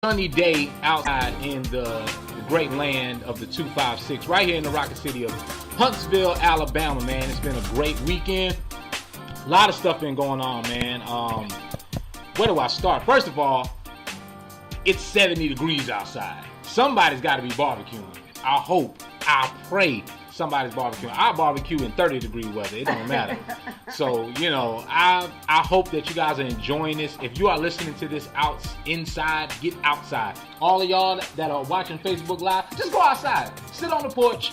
Sunny day outside in the great land of the 256, right here in the rocket city of Huntsville, Alabama, man. It's been a great weekend. A lot of stuff been going on, man. Where do I start? First of all, it's 70 degrees outside. Somebody's got to be barbecuing. I pray somebody's barbecuing. I barbecue in 30-degree weather. It don't matter. So, I hope that you guys are enjoying this. If you are listening to this inside, get outside. All of y'all that are watching Facebook Live, just go outside. Sit on the porch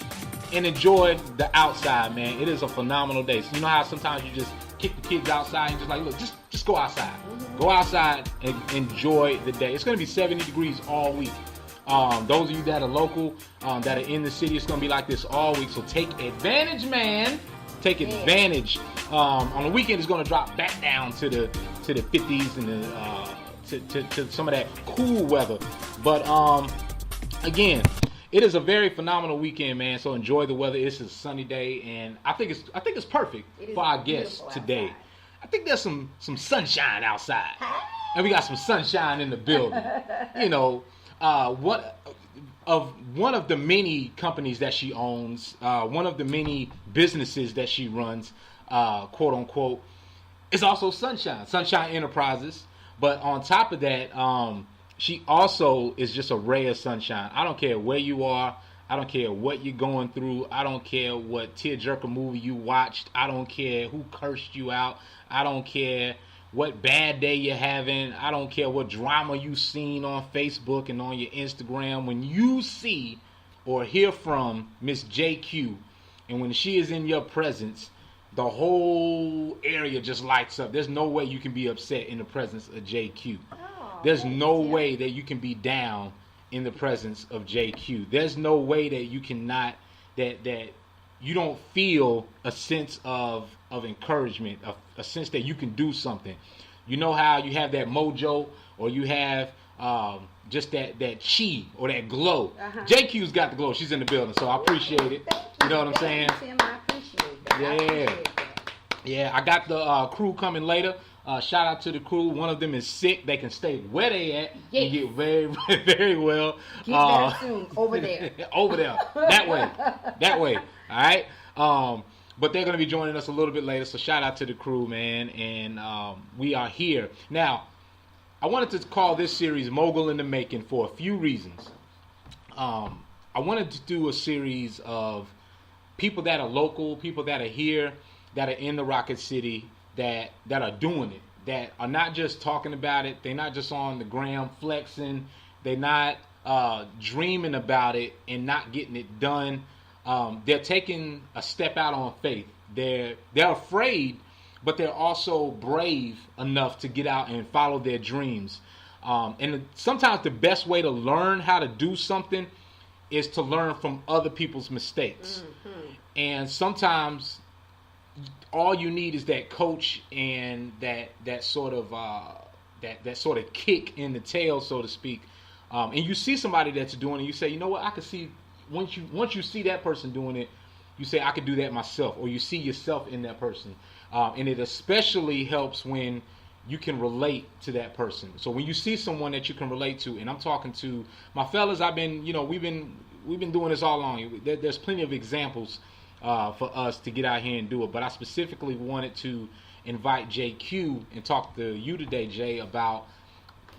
and enjoy the outside, man. It is a phenomenal day. So you know how sometimes you just kick the kids outside and just like, look, just go outside. Go outside and enjoy the day. It's going to be 70 degrees all week. Those of you that are local, that are in the city, it's going to be like this all week. So take advantage, man. Take advantage. On the weekend, it's going to drop back down to the 50s and to some of that cool weather. But again, it is a very phenomenal weekend, man. So enjoy the weather. It's a sunny day, and I think it's perfect for our guests today. Outside. I think there's some sunshine outside, and we got some sunshine in the building. One of the many companies that she owns, one of the many businesses that she runs, quote unquote, is also Sunshine Enterprises. But on top of that, she also is just a ray of sunshine. I don't care where you are. I don't care what you're going through. I don't care what tearjerker movie you watched. I don't care who cursed you out. I don't care what bad day you're having. I don't care what drama you've seen on Facebook and on your Instagram. When you see or hear from Miss JQue, and when she is in your presence, the whole area just lights up. There's no way you can be upset in the presence of JQue. There's no way that you can be down in the presence of JQue. There's no way that you cannot, that you don't feel a sense of encouragement, a sense that you can do something. You know how you have that mojo, or you have just that chi or that glow. JQue's got the glow. She's in the building, so I appreciate it. You know what I'm saying? I appreciate that. Yeah. I got the crew coming later. Shout out to the crew. One of them is sick. They can stay where they at and get very, very well. Get better soon. Over there. Over there. That way. All right. But they're going to be joining us a little bit later. So shout out to the crew, man. And we are here. Now, I wanted to call this series Mogul in the Making for a few reasons. I wanted to do a series of people that are local, people that are here, that are in the Rocket City, that are doing it, that are not just talking about it. They're not just on the gram flexing. They're not dreaming about it and not getting it done. They're taking a step out on faith. They're afraid, but they're also brave enough to get out and follow their dreams. And sometimes the best way to learn how to do something is to learn from other people's mistakes. And sometimes all you need is that coach and that sort of kick in the tail, so to speak. And you see somebody that's doing it, you say, you know what, I can see. Once you see that person doing it, you say, I could do that myself, or you see yourself in that person. And it especially helps when you can relate to that person. So when you see someone that you can relate to, and I'm talking to my fellas, we've been doing this all along. There's plenty of examples for us to get out here and do it. But I specifically wanted to invite JQue and talk to you today, Jay, about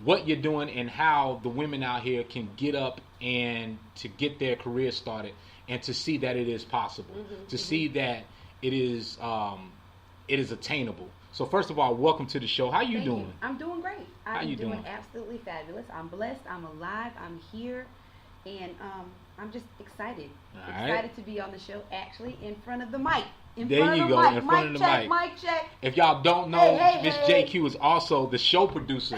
what you're doing and how the women out here can get up and to get their career started, and to see that it is possible, to see that it is attainable. So first of all, welcome to the show. How you doing? I'm doing great. I'm doing absolutely fabulous. I'm blessed. I'm alive. I'm here, and I'm just excited. Excited to be on the show, actually, in front of the mic. In front of the mic. Mic check. If y'all don't know, Miss JQue is also the show producer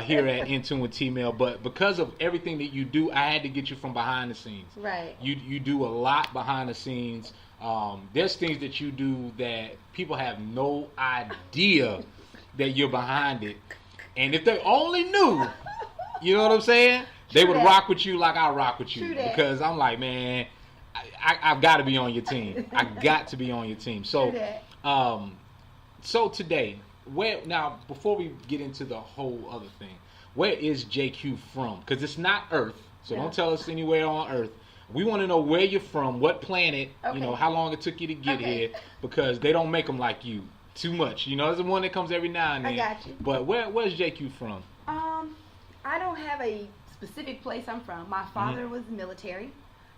here at In Tune with T-Mail. But because of everything that you do, I had to get you from behind the scenes. Right. You do a lot behind the scenes. There's things that you do that people have no idea that you're behind it. And if they only knew, you know what I'm saying? They would rock with you like I rock with you. Because I'm like, man, I've got to be on your team. I got to be on your team. So, so today, now before we get into the whole other thing, where is JQue from? Because it's not Earth, so Yeah. don't tell us anywhere on Earth. We want to know where you're from, what planet, Okay. you know, how long it took you to get Okay. here, because they don't make them like you too much. You know, there's the one that comes every now and then. I got you. But where's JQue from? I don't have a specific place I'm from. My father was military,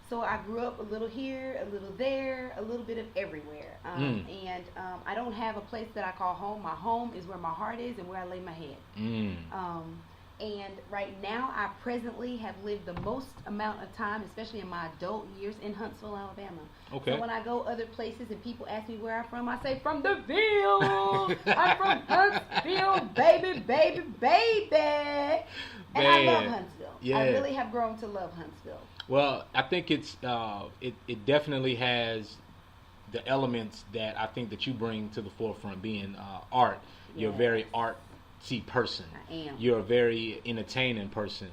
so I grew up a little here, a little there, a little bit of everywhere. And I don't have a place that I call home. My home is where my heart is and where I lay my head. And right now, I presently have lived the most amount of time, especially in my adult years, in Huntsville, Alabama. Okay. So when I go other places and people ask me where I'm from, I say, from the Ville. I'm from Huntsville, baby, baby, baby. And I love Huntsville. Yeah. I really have grown to love Huntsville. Well, I think it's it definitely has the elements that I think that you bring to the forefront, being art. You're a very artsy person. I am. You're a very entertaining person.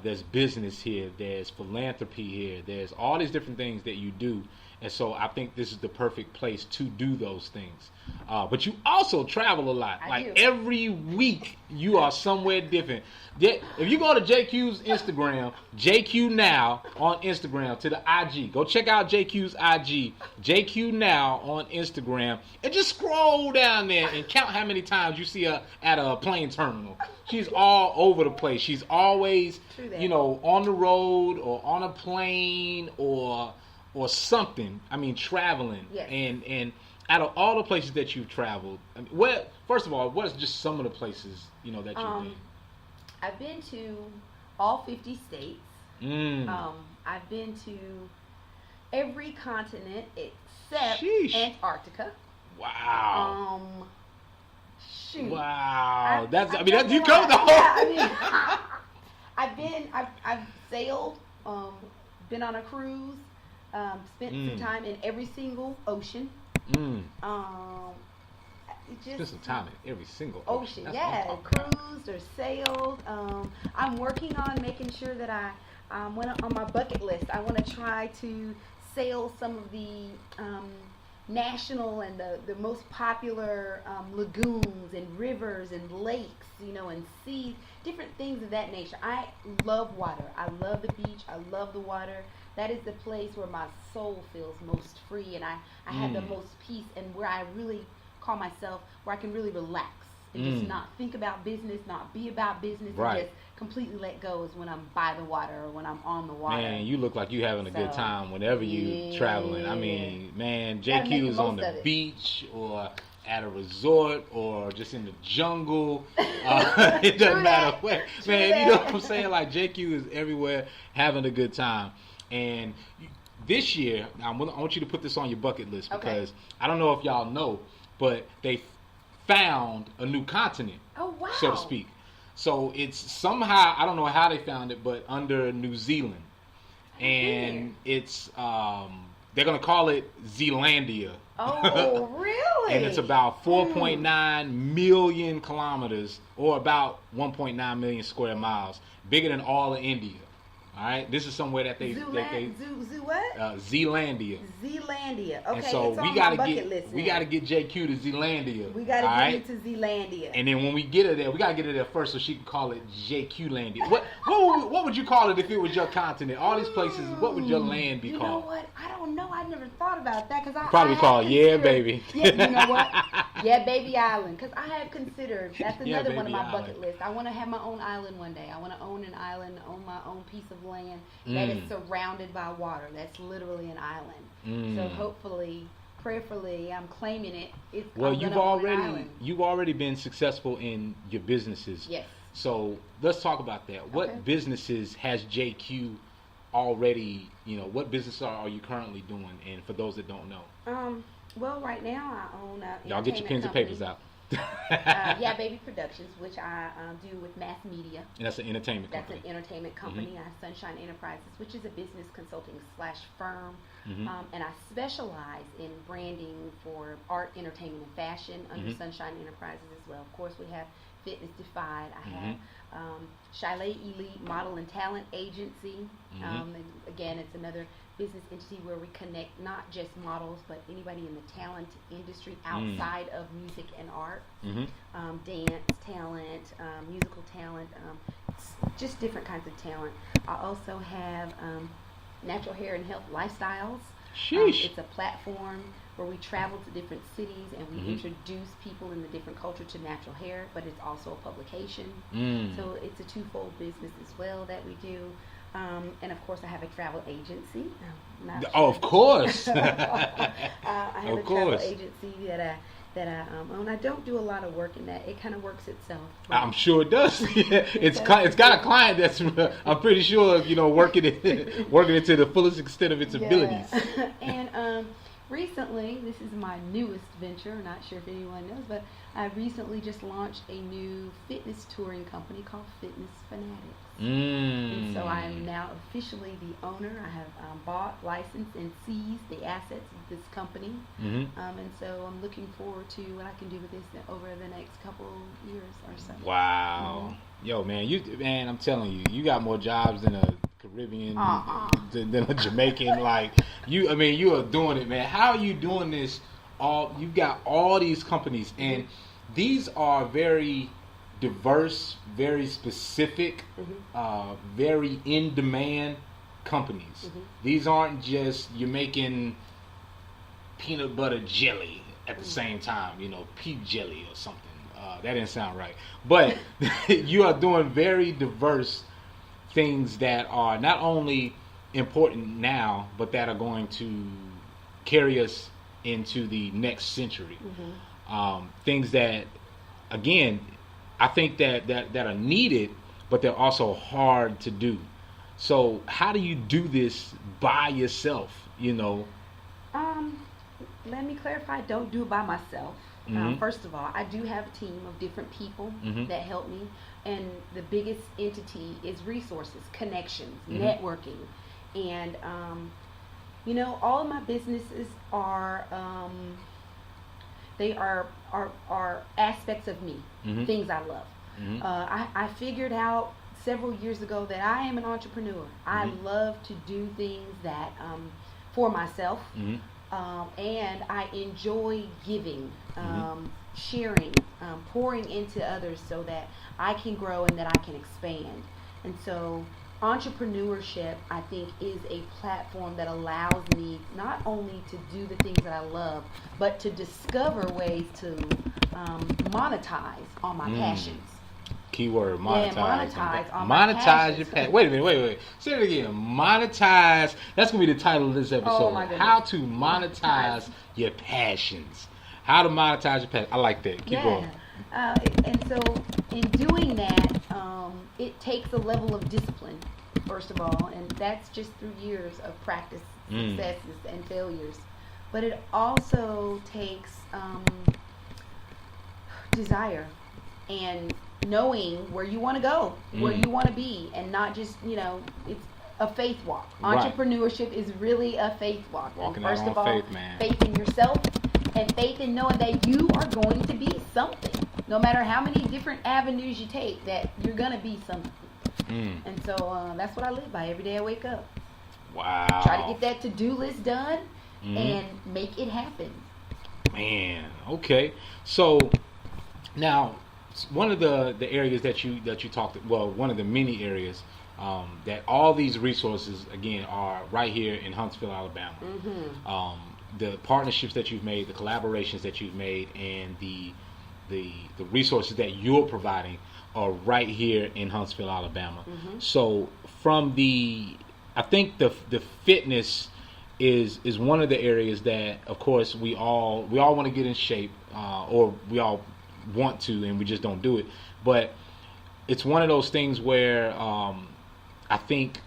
There's business here. There's philanthropy here. There's all these different things that you do. And so I think this is the perfect place to do those things. But you also travel a lot. I like do. every week you are somewhere different. If you go to JQue's Instagram, JQue Now on Instagram, to the IG, go check out JQue's IG, JQue Now on Instagram, and just scroll down there and count how many times you see her at a plane terminal. She's all over the place. She's always, you know, on the road or on a plane or something. I mean, traveling. Yes. And out of all the places that you've traveled, I mean, first of all, what is just some of the places, you know, that you've been? I've been to all 50 states. I've been to every continent except Antarctica. Wow. Shoot. Wow. You covered the whole. Yeah, I mean, I've sailed, been on a cruise, spent some time in every single ocean. Spend some time in every single ocean. That's Yeah, cruised or sailed. I'm working on making sure that I went on my bucket list. I want to try to sail some of the national and the most popular lagoons and rivers and lakes, you know, and seas, different things of that nature. I love water. I love the beach. I love the water. That is the place where my soul feels most free, and I have the most peace, and where I really call myself, where I can really relax and just not think about business, not be about business, and just completely let go is when I'm by the water or when I'm on the water. Man, you look like you having a good time whenever you traveling. I mean, man, JQue is on the beach or at a resort or just in the jungle. It doesn't matter where. Man, you know what I'm saying? Like, JQue is everywhere having a good time. And this year, I want you to put this on your bucket list, because I don't know if y'all know, but they found a new continent, so to speak. So it's somehow, I don't know how they found it, but under New Zealand. And it's, they're going to call it Zealandia. Oh, really? And it's about 4.9 million kilometers, or about 1.9 million square miles, bigger than all of India. All right, this is somewhere that they what? Zealandia. Zealandia. Okay, and so it's we on gotta my bucket list. We gotta get JQue to Zealandia. We gotta get to Zealandia. And then when we get her there, we gotta get her there first so she can call it JQuelandia. What would you call it if it was your continent? All these places, what would your land be called? You know what? I don't know. I never thought about that, because I probably called Yeah Baby. Yeah, you know what? Yeah Baby Island, because I have considered that's another one of my bucket lists. I want to have my own island one day. I want to own an island, own my own piece of land that is surrounded by water. That's literally an island. So hopefully, prayerfully, I'm claiming it. Well, you've already been successful in your businesses. Yes. So let's talk about that. What businesses has JQue already? You know, what business are you currently doing? And for those that don't know, well, right now I own y'all get your pens and papers out. Yeah Baby Productions, which I do with mass media. And that's an entertainment company. That's an entertainment company. I have Sunshine Enterprises, which is a business consulting / firm. And I specialize in branding for art, entertainment, and fashion under Sunshine Enterprises as well. Of course, we have Fitness Defied. I have Chalet Elite Model and Talent Agency. And again, it's another business entity where we connect not just models, but anybody in the talent industry outside of music and art, dance talent, musical talent, just different kinds of talent. I also have Natural Hair and Health Lifestyles. It's a platform where we travel to different cities and we introduce people in the different culture to natural hair, but it's also a publication. So it's a twofold business as well that we do. And of course, I have a travel agency. Of course. I have a travel agency that I own. I don't do a lot of work in that. It kind of works itself. I'm sure it does. It's got a client that's I'm pretty sure working it to the fullest extent of its abilities. And recently, this is my newest venture. I'm not sure if anyone knows, but I recently just launched a new fitness touring company called Fitness Fanatics. And so I am now officially the owner. I have bought, licensed, and seized the assets of this company. And so I'm looking forward to what I can do with this over the next couple years or so. Wow. Yo, man, I'm telling you, you got more jobs than a Caribbean, than a Jamaican. Like, you are doing it, man. How are you doing this? You've got all these companies, and these are very diverse, very specific, very in-demand companies. These aren't just you're making peanut butter jelly at the same time, pea jelly or something. That didn't sound right. But you are doing very diverse things that are not only important now, but that are going to carry us into the next century. Things that, again, I think that are needed, but they're also hard to do. So how do you do this by yourself? Let me clarify. I don't do it by myself. First of all, I do have a team of different people that help me, and the biggest entity is resources, connections, networking, and all of my businesses are they are aspects of me, things I love. I figured out several years ago that I am an entrepreneur. I love to do things that for myself. And I enjoy giving, sharing, pouring into others so that I can grow and that I can expand. And so entrepreneurship, I think, is a platform that allows me not only to do the things that I love, but to discover ways to monetize on my passions. Keyword, monetize. Yeah, monetize your passion. Wait a minute. Say it again. Monetize. That's going to be the title of this episode. Oh, my goodness. How to monetize your passions. How to monetize your passion. I like that. Keep going. And so in doing that, it takes a level of discipline, first of all, and that's just through years of practice, successes, and failures. But it also takes desire and knowing where you want to go, where you want to be, and not just, it's a faith walk. Right. Entrepreneurship is really a faith walk. Walking First out of on all, faith, man. faith in yourself and faith in knowing that you are going to be something. No matter how many different avenues you take, that you're going to be something. And so that's what I live by every day I wake up. Wow. Try to get that to-do list done and make it happen. Man, okay. So now, one of the areas that you talked, one of the many areas that all these resources, again, are right here in Huntsville, Alabama. The partnerships that you've made, the collaborations that you've made, and the resources that you're providing are right here in Huntsville, Alabama. So I think the fitness is one of the areas that, of course, we all want to get in shape, or we all want to, and we just don't do it. But it's one of those things where I think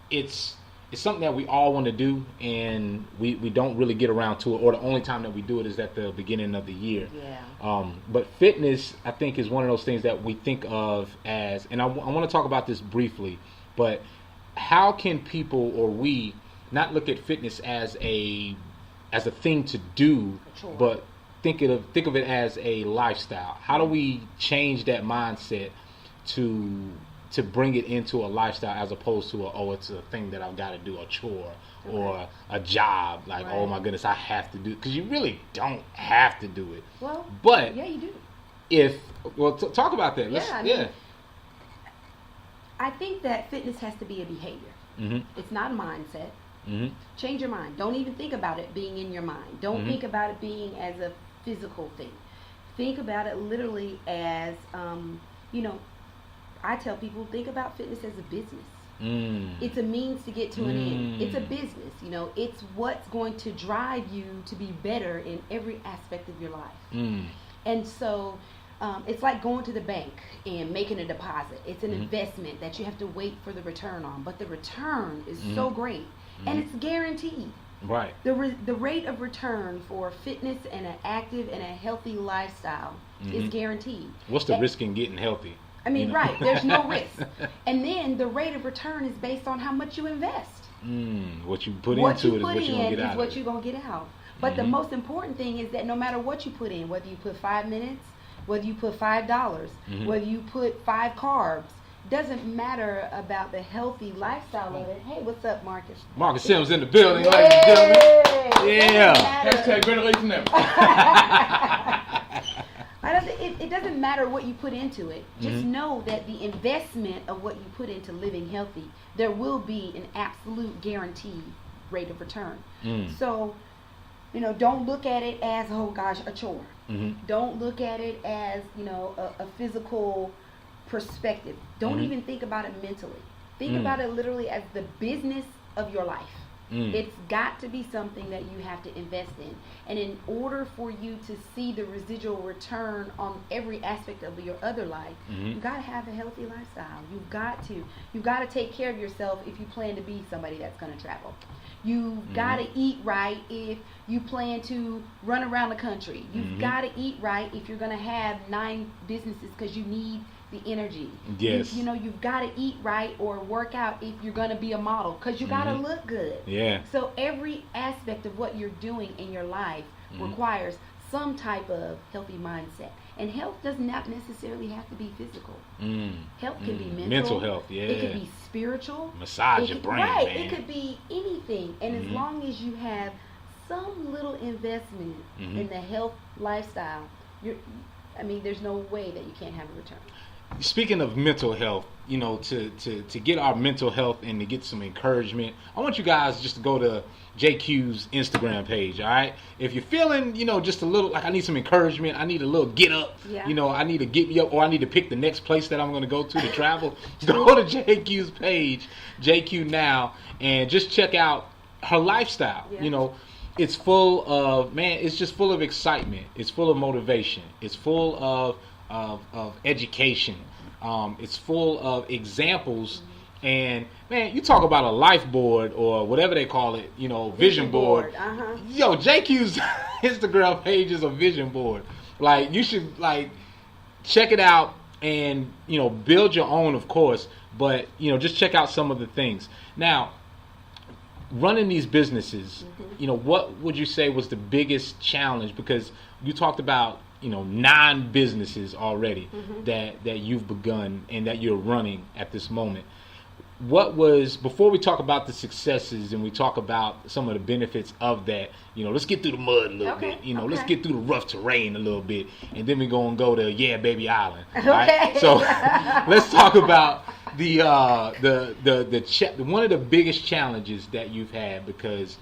it's something that we all want to do, and we don't really get around to it, or the only time that we do it is at the beginning of the year. But fitness, I think, is one of those things that we think of as, and I want to talk about this briefly, but how can people, or we, not look at fitness as a thing to do, but think of it as a lifestyle. How do we change that mindset to bring it into a lifestyle as opposed to it's a thing that I've got to do, a chore or a job, like right. Oh my goodness, I have to do, because you really don't have to do it. Well, but yeah, you do. Talk about that. I think that fitness has to be a behavior. Mm-hmm. It's not a mindset. Mm-hmm. Change your mind. Don't even think about it being in your mind. Don't Mm-hmm. think about it being as a physical thing. Think about it literally as, I tell people, think about fitness as a business. It's a means to get to an end. It's a business. It's what's going to drive you to be better in every aspect of your life. And so it's like going to the bank and making a deposit. It's an investment that you have to wait for the return on. But the return is so great, and it's guaranteed. Right. The rate of return for fitness and an active and a healthy lifestyle is guaranteed. What's the risk in getting healthy? Right. There's no risk. And then the rate of return is based on how much you invest. What you put into it is what you're going to get out. Is what you're going to get out. But the most important thing is that no matter what you put in, whether you put 5 minutes, whether you put $5, whether you put 5 carbs, doesn't matter about the healthy lifestyle of it. Hey, what's up, Marcus? Marcus Sims in the building, ladies and gentlemen. Yeah. Hashtag greater late than never. It doesn't matter what you put into it. Just know that the investment of what you put into living healthy, there will be an absolute guaranteed rate of return. So, don't look at it as, oh gosh, a chore. Don't look at it as, a physical perspective. Don't even think about it mentally. Think about it literally as the business of your life. It's got to be something that you have to invest in. And in order for you to see the residual return on every aspect of your other life, you've got to have a healthy lifestyle. You've got to take care of yourself if you plan to be somebody that's going to travel. You've got to eat right if you plan to run around the country. You've got to eat right if you're going to have 9 businesses, because you need the energy. Yes. You've got to eat right or work out if you're going to be a model, because you got to look good. Yeah. So every aspect of what you're doing in your life requires some type of healthy mindset. And health does not necessarily have to be physical. Health can be mental health. Yeah. It could be spiritual. Massage your brain, right. man. It could be anything. And as long as you have some little investment in the health lifestyle, there's no way that you can't have a return. Speaking of mental health, to get our mental health and to get some encouragement, I want you guys just to go to JQue's Instagram page, all right? If you're feeling, just a little, like I need some encouragement, I need a little get up, I need to get me up, or I need to pick the next place that I'm going to go to travel, go to JQue's page, JQue Now, and just check out her lifestyle. It's full of, it's just full of excitement. It's full of motivation. It's full of education. It's full of examples. And man, you talk about a life board or whatever they call it, vision board. Yo, JQue's Instagram page is a vision board. Like, you should check it out and build your own, of course, but just check out some of the things. Now, running these businesses, what would you say was the biggest challenge? Because you talked about 9 businesses already that you've begun and that you're running at this moment. What was, before we talk about the successes and we talk about some of the benefits of that, let's get through the mud a little bit, let's get through the rough terrain a little bit, and then we're going to go to Yeah Baby Island. Right? So let's talk about the one of the biggest challenges that you've had, because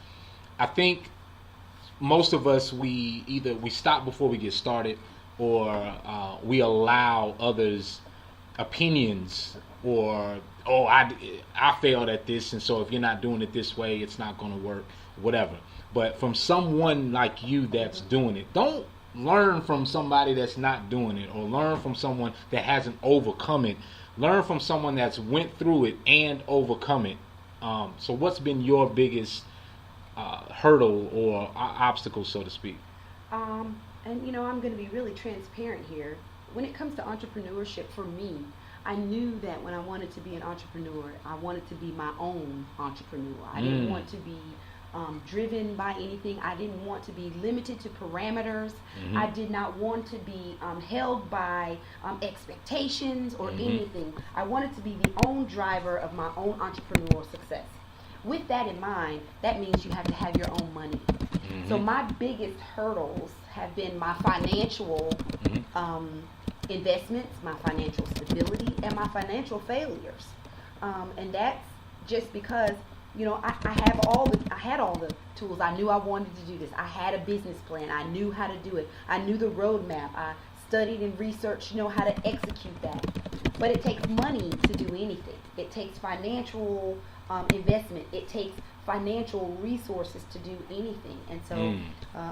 I think most of us, we stop before we get started, or we allow others' opinions, or I failed at this, and so if you're not doing it this way, it's not going to work, whatever. But from someone like you that's doing it, don't learn from somebody that's not doing it, or learn from someone that hasn't overcome it. Learn from someone that's went through it and overcome it. So what's been your biggest hurdle or obstacle, so to speak? And I'm going to be really transparent here. When it comes to entrepreneurship, for me, I knew that when I wanted to be an entrepreneur, I wanted to be my own entrepreneur. I didn't want to be driven by anything. I didn't want to be limited to parameters. I did not want to be held by expectations or anything. I wanted to be the own driver of my own entrepreneurial success. With that in mind, that means you have to have your own money. So my biggest hurdles have been my financial investments, my financial stability, and my financial failures. And that's just because, you know, I had all the tools. I knew I wanted to do this. I had a business plan. I knew how to do it. I knew the roadmap. I studied and researched, you know, how to execute that. But it takes money to do anything. It takes financial investment. It takes financial resources to do anything. And so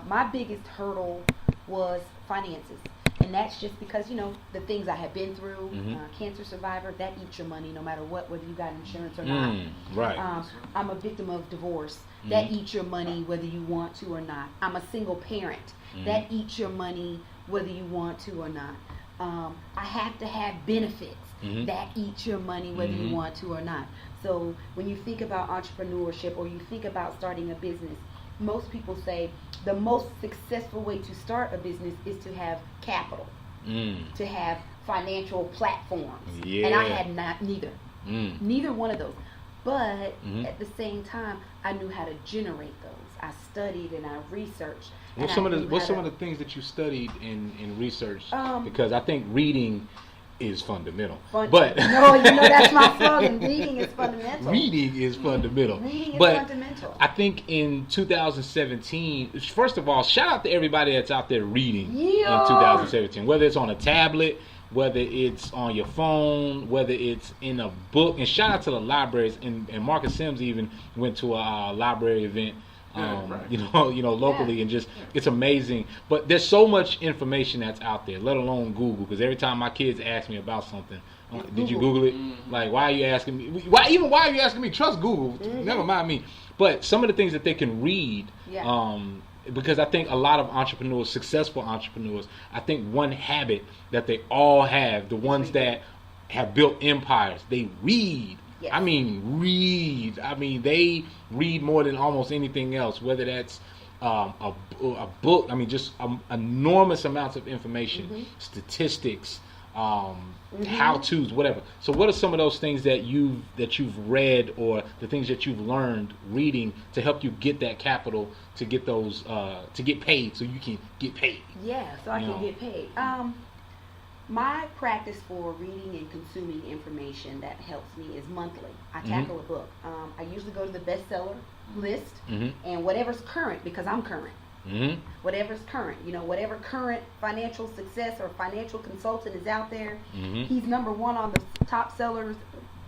my biggest hurdle was finances. And that's just because, you know, the things I have been through, cancer survivor, that eats your money no matter what, whether you got insurance or not. Right. I'm a victim of divorce. That eats your money whether you want to or not. I'm a single parent. That eats your money whether you want to or not. I have to have benefits. That eats your money whether you want to or not. So when you think about entrepreneurship or you think about starting a business, most people say the most successful way to start a business is to have capital, to have financial platforms. And I had neither one of those. But at the same time, I knew how to generate those. I studied and I researched. What's some of the things that you studied and researched? Because I think reading is fundamental. But no, you know that's my slogan. Reading is fundamental. Reading is fundamental. Reading is fundamental. I think in 2017, first of all, shout out to everybody that's out there reading in 2017. Whether it's on a tablet, whether it's on your phone, whether it's in a book. And shout out to the libraries. And Marcus Sims even went to a library event. You know, locally, and just it's amazing. But there's so much information that's out there, let alone Google. Because every time my kids ask me about something, did you Google it? Like, why are you asking me? Why are you asking me? Trust Google. Never mind me. But some of the things that they can read, because I think a lot of entrepreneurs, successful entrepreneurs, I think one habit that they all have, the ones that have built empires, they read. Yes. I mean, read. I mean, they read more than almost anything else, whether that's a book. I mean, just enormous amounts of information, statistics, how-tos, whatever. So what are some of those things that you've read, or the things that you've learned reading to help you get that capital to get those to get paid, so you can get paid? Yeah, so I can get paid. My practice for reading and consuming information that helps me is monthly. I tackle a book. I usually go to the bestseller list and whatever's current, because I'm current. Whatever's current, you know, whatever current financial success or financial consultant is out there, he's number one on the top sellers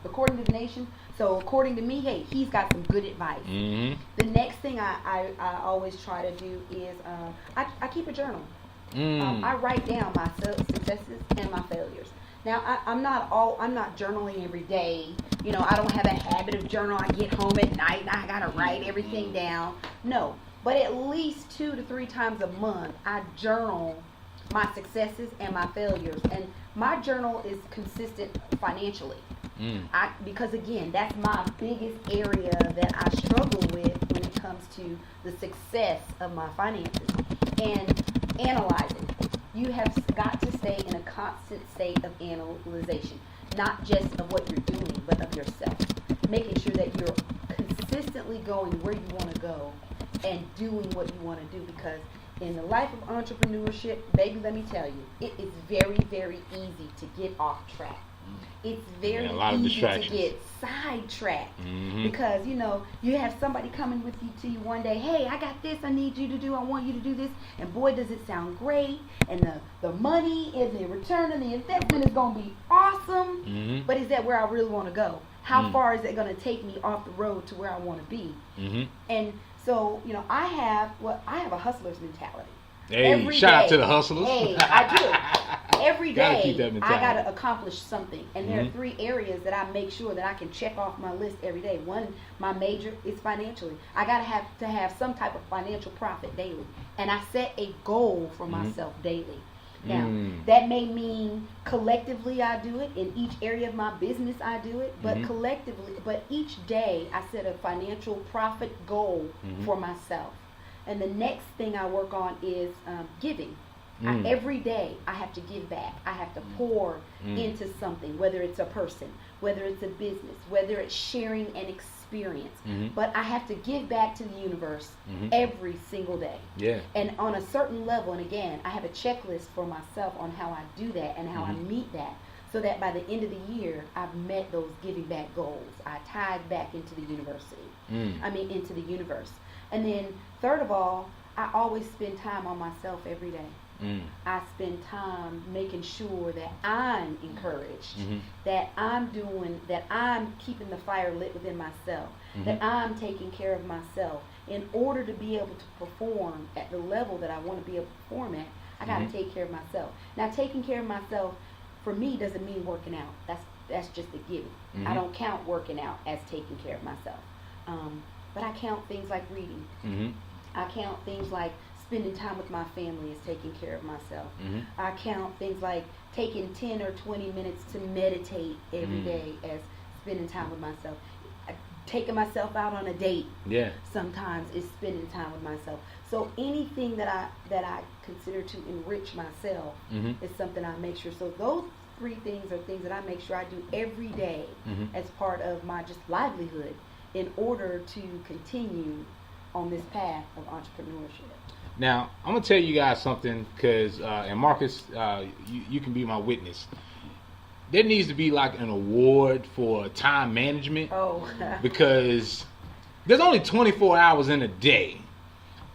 according to the nation. So according to me, hey, he's got some good advice. The next thing I always try to do is I keep a journal. I write down my successes and my failures. Now, I'm not journaling every day. You know, I don't have a habit of journaling. I get home at night and I gotta write everything down. No, but at least 2 to 3 times a month, I journal my successes and my failures. And my journal is consistent financially. Because again, that's my biggest area that I struggle with when it comes to the success of my finances. And analyzing. You have got to stay in a constant state of analyzation, not just of what you're doing, but of yourself. Making sure that you're consistently going where you want to go and doing what you want to do, because in the life of entrepreneurship, baby, let me tell you, it is very, very easy to get off track. It's very easy to get sidetracked because, you know, you have somebody coming with you to you one day, hey, I got this I need you to do, I want you to do this, and boy, does it sound great, and the money and the return and the investment is going to be awesome, but is that where I really want to go? How far is it going to take me off the road to where I want to be? And so, you know, I have a hustler's mentality. Hey, shout out to the hustlers. Hey, I do. Every day, I got to accomplish something. And there are 3 areas that I make sure that I can check off my list every day. One, my major is financially. I got to have some type of financial profit daily. And I set a goal for myself daily. Now, that may mean collectively I do it. In each area of my business I do it. But collectively, but each day I set a financial profit goal for myself. And the next thing I work on is giving. Every day I have to give back. I have to pour into something, whether it's a person, whether it's a business, whether it's sharing an experience. But I have to give back to the universe every single day. Yeah. And on a certain level, and again, I have a checklist for myself on how I do that and how I meet that, so that by the end of the year, I've met those giving back goals. I tied back into the university. Into the universe. And then third of all, I always spend time on myself every day. I spend time making sure that I'm encouraged, that I'm keeping the fire lit within myself, that I'm taking care of myself. In order to be able to perform at the level that I want to be able to perform at, I got to take care of myself. Now, taking care of myself for me doesn't mean working out. That's just a given. I don't count working out as taking care of myself. But I count things like reading. I count things like spending time with my family as taking care of myself. I count things like taking 10 or 20 minutes to meditate every day as spending time with myself. Taking myself out on a date sometimes is spending time with myself. So anything that I consider to enrich myself is something I make sure. So those three things are things that I make sure I do every day as part of my just livelihood in order to continue on this path of entrepreneurship. Now, I'm going to tell you guys something, because, and Marcus, you can be my witness. There needs to be like an award for time management. Oh. Because there's only 24 hours in a day.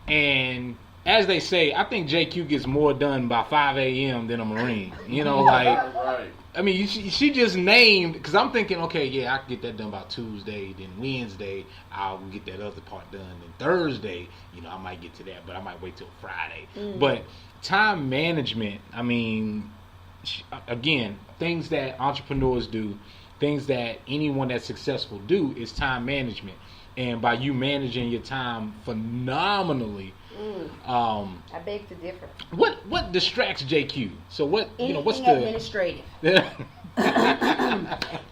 And as they say, I think JQue gets more done by 5 a.m. than a Marine. You know, like, Right. I mean, she just named, because I'm thinking, okay, yeah, I can get that done by Tuesday, then Wednesday, I'll get that other part done, then Thursday, I might get to that, but I might wait till Friday. But time management, I mean, again, things that entrepreneurs do, things that anyone that's successful do is time management. And by you managing your time phenomenally, I beg to differ. What distracts JQue? So what's the administrative?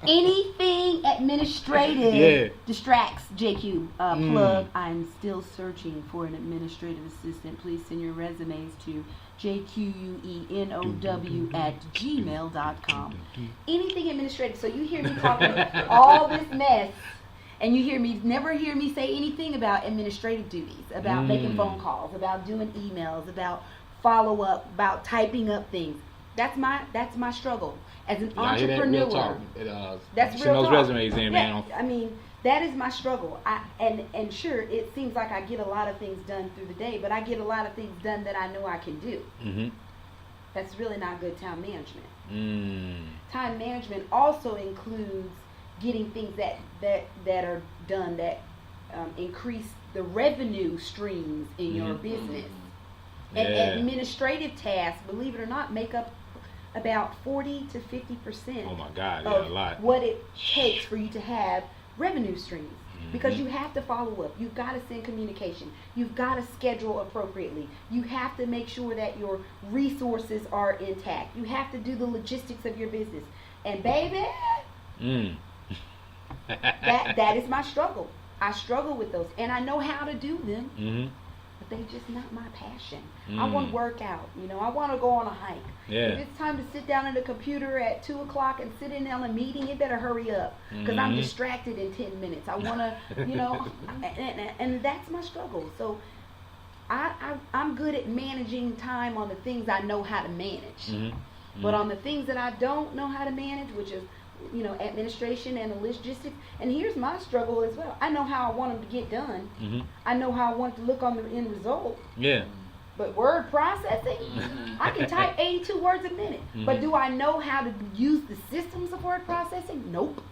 Anything administrative distracts JQue. Plug. I'm still searching for an administrative assistant. Please send your resumes to jquuenow@gmail.com. Anything administrative. So you hear me talking all this mess, and you never hear me say anything about administrative duties, about making phone calls, about doing emails, about follow up, about typing up things. That's my struggle as an entrepreneur. That's real talk. Send those resumes in, man. I mean, that is my struggle. And sure, it seems like I get a lot of things done through the day, but I get a lot of things done that I know I can do. That's really not good time management. Time management also includes getting things that are done that increase the revenue streams in your business. And administrative tasks, believe it or not, make up about 40 to 50%. Oh my God, of a lot. What it takes for you to have revenue streams. Because you have to follow up. You've got to send communication. You've got to schedule appropriately. You have to make sure that your resources are intact. You have to do the logistics of your business. And baby, that is my struggle. I struggle with those, and I know how to do them, but they're just not my passion. I want to work out. I want to go on a hike. If it's time to sit down at a computer at 2 o'clock and sit in on a meeting, it better hurry up, because I'm distracted in 10 minutes. I want to, and that's my struggle. So I'm good at managing time on the things I know how to manage. But on the things that I don't know how to manage, which is administration and the logistics. And here's my struggle as well. I know how I want them to get done. I know how I want it to look on the end result. But word processing, I can type 82 words a minute. But do I know how to use the systems of word processing? Nope.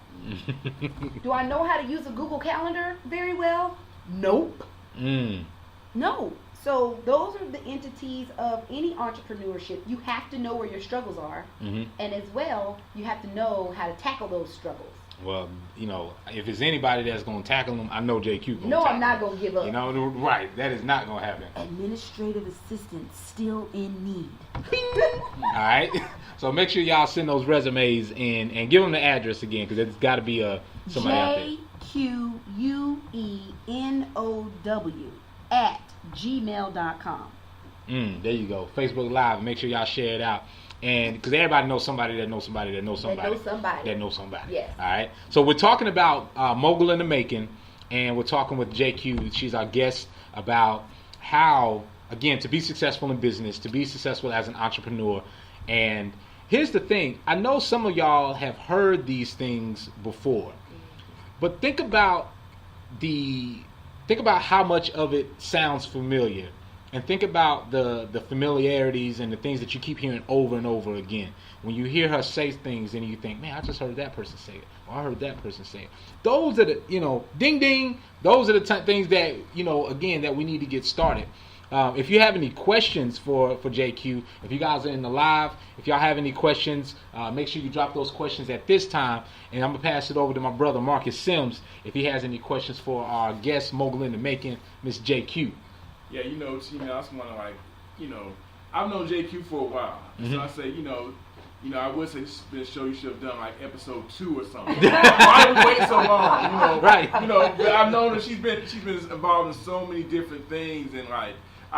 Do I know how to use a Google Calendar very well? Nope. No. So those are the entities of any entrepreneurship. You have to know where your struggles are, and as well, you have to know how to tackle those struggles. Well, you know, if it's anybody that's going to tackle them, I know JQue going to No, tackle I'm not them. going to give up. You know, right. That is not going to happen. Administrative assistant still in need. All right. So make sure y'all send those resumes in and give them the address again, because it's got to be somebody out there. JQuenow@gmail.com. There you go. Facebook Live. Make sure y'all share it out. And because everybody knows somebody that knows somebody that knows somebody that knows somebody. Yes. All right. So we're talking about Mogul in the Making, and we're talking with JQue. She's our guest about how, again, to be successful in business, to be successful as an entrepreneur. And here's the thing. I know some of y'all have heard these things before, but think about how much of it sounds familiar. And think about the familiarities and the things that you keep hearing over and over again. When you hear her say things and you think, man, I just heard that person say it. Or I heard that person say it. Those are the, ding, ding. Those are the things that, again, that we need to get started. If you have any questions for JQue, if you guys are in the live, if y'all have any questions, make sure you drop those questions at this time. And I'm going to pass it over to my brother, Marcus Sims, if he has any questions for our guest, Mogul in the Making, Miss JQue. Yeah, I just want to I've known JQue for a while. Mm-hmm. So I say, I would say this been a show you should have done like episode 2 or something. Why would wait so long? Right. But I've known her. She's been involved in so many different things, and I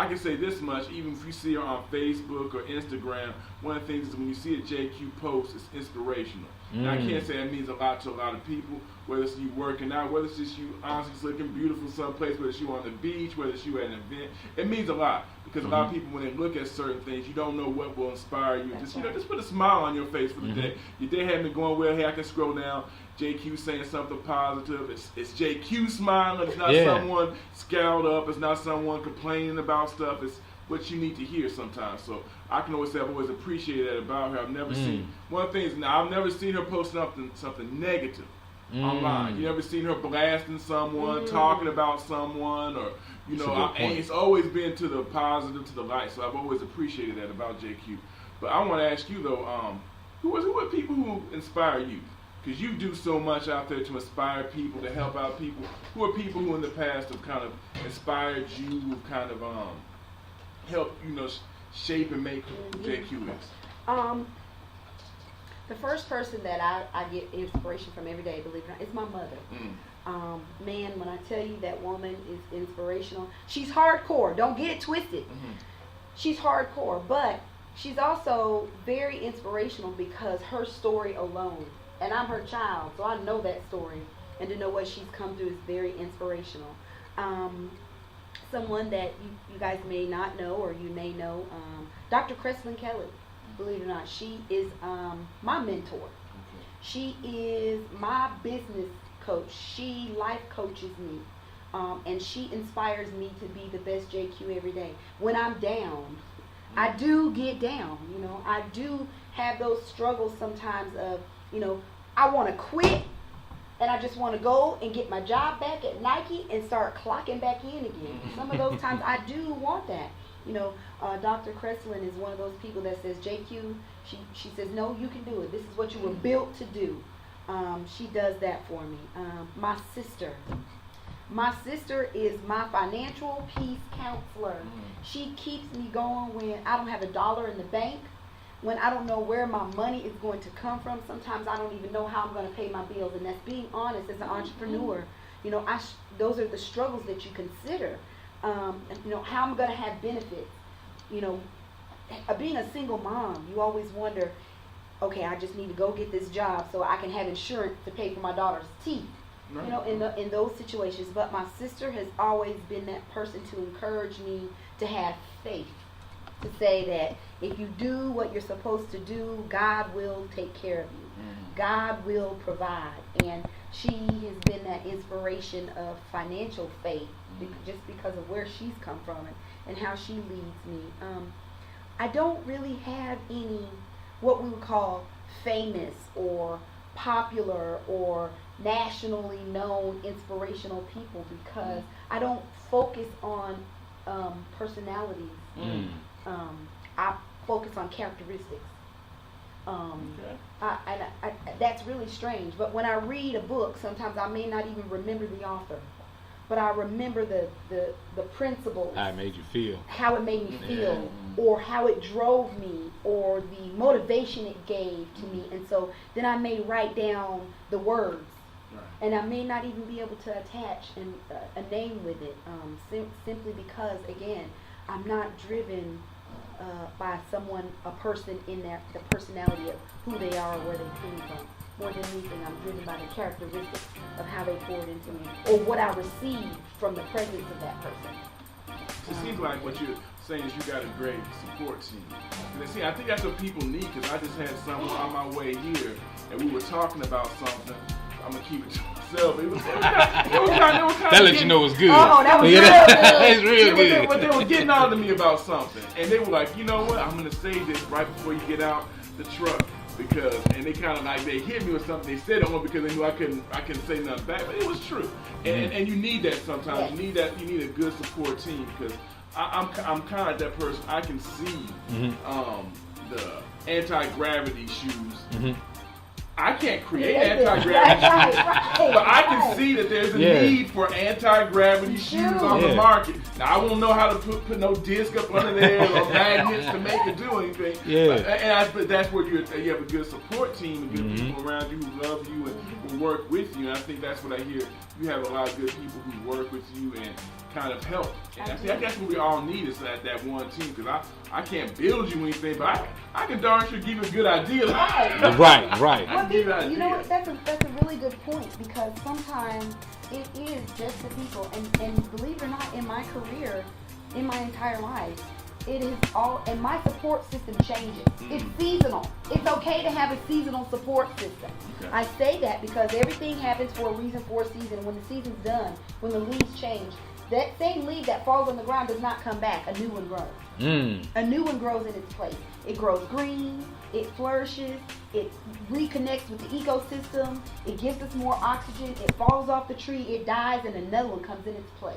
can say this much, even if you see her on Facebook or Instagram, one of the things is when you see a JQue post, it's inspirational. Now, I can't say that means a lot to a lot of people, whether it's you working out, whether it's just you honestly just looking beautiful someplace, whether it's you on the beach, whether it's you at an event. It means a lot because a lot of people, when they look at certain things, you don't know what will inspire you. Just put a smile on your face for the day. Your day hasn't been going well. Hey, I can scroll down. JQue saying something positive. It's JQue smiling. It's not someone scowled up. It's not someone complaining about stuff. It's what you need to hear sometimes. So I can always say I've always appreciated that about her. I've never seen one of the things. Now I've never seen her post something negative online. You never seen her blasting someone, talking about someone, or and it's always been to the positive, to the light. So I've always appreciated that about JQue. But I want to ask you though, who are people who inspire you? Because you do so much out there to inspire people, to help out people. Who are people who in the past have kind of inspired you, who kind of helped shape and make who JQue is? The first person that I get inspiration from every day, believe it or not, is my mother. Man, when I tell you that woman is inspirational, she's hardcore. Don't get it twisted. She's hardcore, but she's also very inspirational because her story alone, and I'm her child, so I know that story, and to know what she's come through is very inspirational. Someone that you guys may not know, or you may know, Dr. Kreslin Kelly. Believe it or not, she is my mentor. She is my business coach. She life coaches me, and she inspires me to be the best JQue every day. When I'm down, I do get down. I do have those struggles sometimes of, I want to quit, and I just want to go and get my job back at Nike and start clocking back in again. Some of those times I do want that. Dr. Kreslin is one of those people that says, JQue, she says, no, you can do it. This is what you were built to do. She does that for me. My sister is my financial peace counselor. She keeps me going when I don't have $1 in the bank, when I don't know where my money is going to come from. Sometimes I don't even know how I'm going to pay my bills, and that's being honest as an entrepreneur. Those are the struggles that you consider. How I'm going to have benefits. Being a single mom, you always wonder, okay, I just need to go get this job so I can have insurance to pay for my daughter's teeth. Right. In those situations. But my sister has always been that person to encourage me to have faith, to say that if you do what you're supposed to do, God will take care of you. God will provide. And she has been that inspiration of financial faith, just because of where she's come from and how she leads me. I don't really have any what we would call famous or popular or nationally known inspirational people, because I don't focus on personalities. I focus on characteristics. That's really strange. But when I read a book, sometimes I may not even remember the author, but I remember the principles. How it made you feel. How it made me feel, or how it drove me, or the motivation it gave to me. And so then I may write down the words. Right. And I may not even be able to attach a name with it, simply because, again, I'm not driven by a person in the personality of who they are or where they came from. More than anything, I'm driven by the characteristics of how they poured into me, or what I received from the presence of that person. It seems like what you're saying is you got a great support team. And see, I think that's what people need, because I just had someone on my way here, and we were talking about something. I'm gonna keep it to myself. It was kind that let you know it's good. Oh, that was real good. It's real good. But they were getting on to me about something, and they were like, you know what? I'm gonna say this right before you get out the truck, because, and they kind of like, they hit me with something. They said it only because they knew I couldn't say nothing back, but it was true. And you need that sometimes. Yes. You need a good support team, because I'm kind of that person. I can see the anti-gravity shoes. I can't create anti-gravity shoes, but I can see that there's a need for anti-gravity shoes on the market. Now, I won't know how to put no disc up under there or magnets to make it do anything. But that's where you have a good support team and good people around you who love you and will work with you. And I think that's what I hear. You have a lot of good people who work with you and kind of help. And I guess what we all need is that one team, because I can't build you anything, but I can darn sure give you a good idea. Right. Well, you know what? That's a really good point, because sometimes it is just the people, and believe it or not, in my career, in my entire life, it is all, and my support system changes. It's seasonal. It's okay to have a seasonal support system. Okay. I say that because everything happens for a reason, for a season. When the season's done, when the leaves change, that same leaf that falls on the ground does not come back. A new one grows. A new one grows in its place. It grows green. It flourishes. It reconnects with the ecosystem. It gives us more oxygen. It falls off the tree. It dies, and another one comes in its place.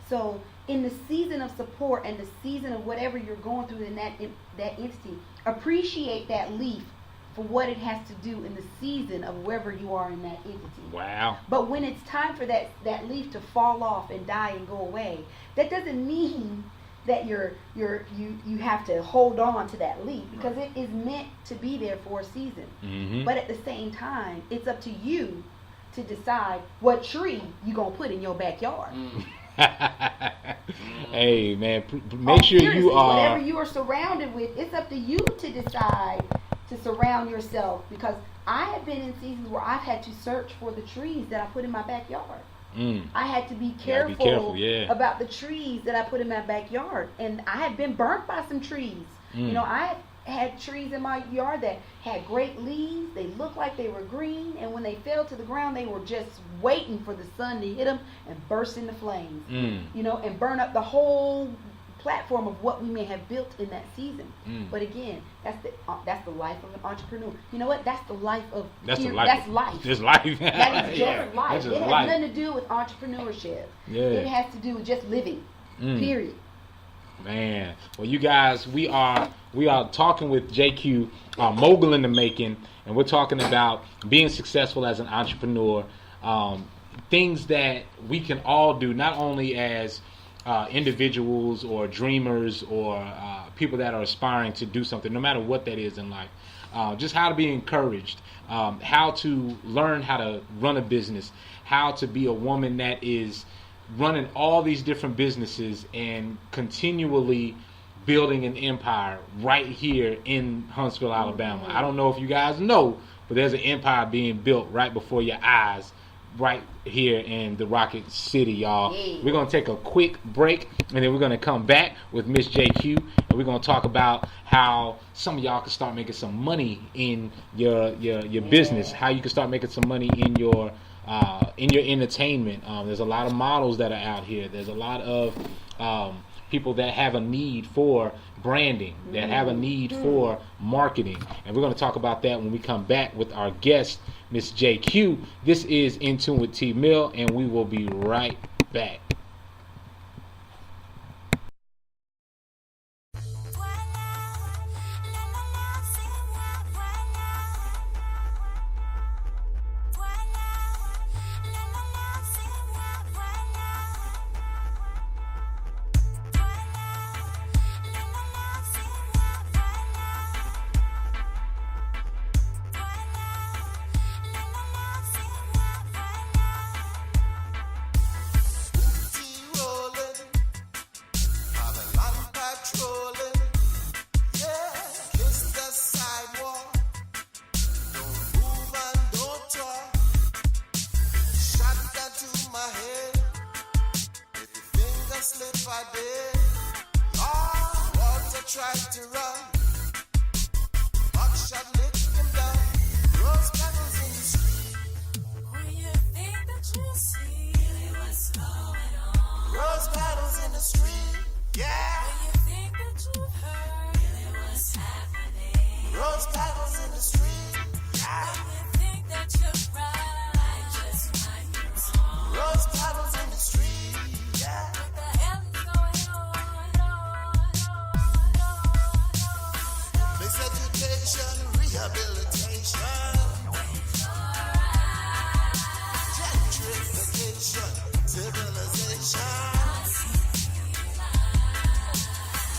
So in the season of support and the season of whatever you're going through in that entity, appreciate that leaf for what it has to do in the season of wherever you are in that entity. Wow. But when it's time for that leaf to fall off and die and go away, that doesn't mean that you have to hold on to that leaf, because it is meant to be there for a season. But at the same time, it's up to you to decide what tree you're going to put in your backyard. Hey, man, make sure you are... Whatever you are surrounded with, it's up to you to decide to surround yourself, because I have been in seasons where I've had to search for the trees that I put in my backyard. I had to be careful, about the trees that I put in my backyard, and I have been burnt by some trees. You know, I had trees in my yard that had great leaves. They looked like they were green, and when they fell to the ground, they were just waiting for the sun to hit them and burst into flames. You know, and burn up the whole platform of what we may have built in that season. But again, that's the life of an entrepreneur. You know what? That's the life of that's life. Just life. That is just life. That's just it has life. nothing to do with entrepreneurship. It has to do with just living. Period. Man, well, you guys, we are talking with JQue, Mogul in the making, and we're talking about being successful as an entrepreneur, things that we can all do, not only as individuals or dreamers or people that are aspiring to do something, no matter what that is in life. Just how to be encouraged, how to learn how to run a business, how to be a woman that is running all these different businesses and continually building an empire right here in Huntsville, Alabama. I don't know if you guys know, but there's an empire being built right before your eyes, right here in the Rocket City, y'all. We're going to take a quick break, and then we're going to come back with Miss JQue, and we're going to talk about how some of y'all can start making some money in your business, how you can start making some money in your entertainment. There's a lot of models that are out here. There's a lot of people that have a need for branding, that have a need for marketing. And we're going to talk about that when we come back with our guest, Miss JQue. This is In Tune with T Mill, and we will be right back. my head. If your fingers slip, I did. Oh, water tried to run. Buckshot licked him down. Rose petals in the street. When you think that you see really what's going on. Rose petals in the street. Yeah. When you think that you've heard really what's happening. Rose petals in the street. Yeah. When you think that you're right, I just might be wrong. Rose petals in the street. Yeah. What the hell is going on? Miseducation, rehabilitation, gentrification, civilization,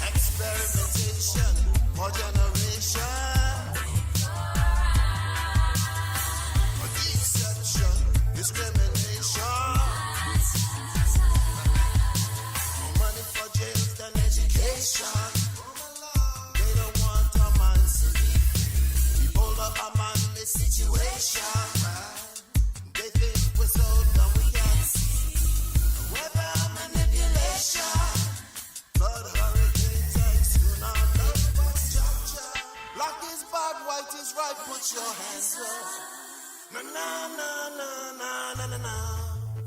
experimentation, more generation, deception, discrimination, more money for jails than education. They don't want a man's Ebola, a manly situation. They think we're so dumb we can't see. Weather manipulation, flood, hurricanes, and tsunami. Black is bad, white is right. Put your hands up. Na na na na na na na na.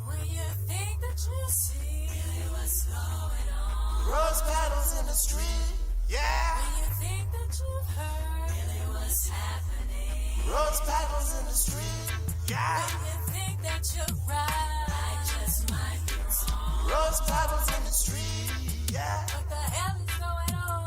When you think that you see really what's going on. Rose petals in the street. Yeah. When you think that you've heard really what's happening. Rose petals in the street. Yeah. When you think that you're right, I just might be wrong. Rose petals in the street. Yeah. What the hell is going on?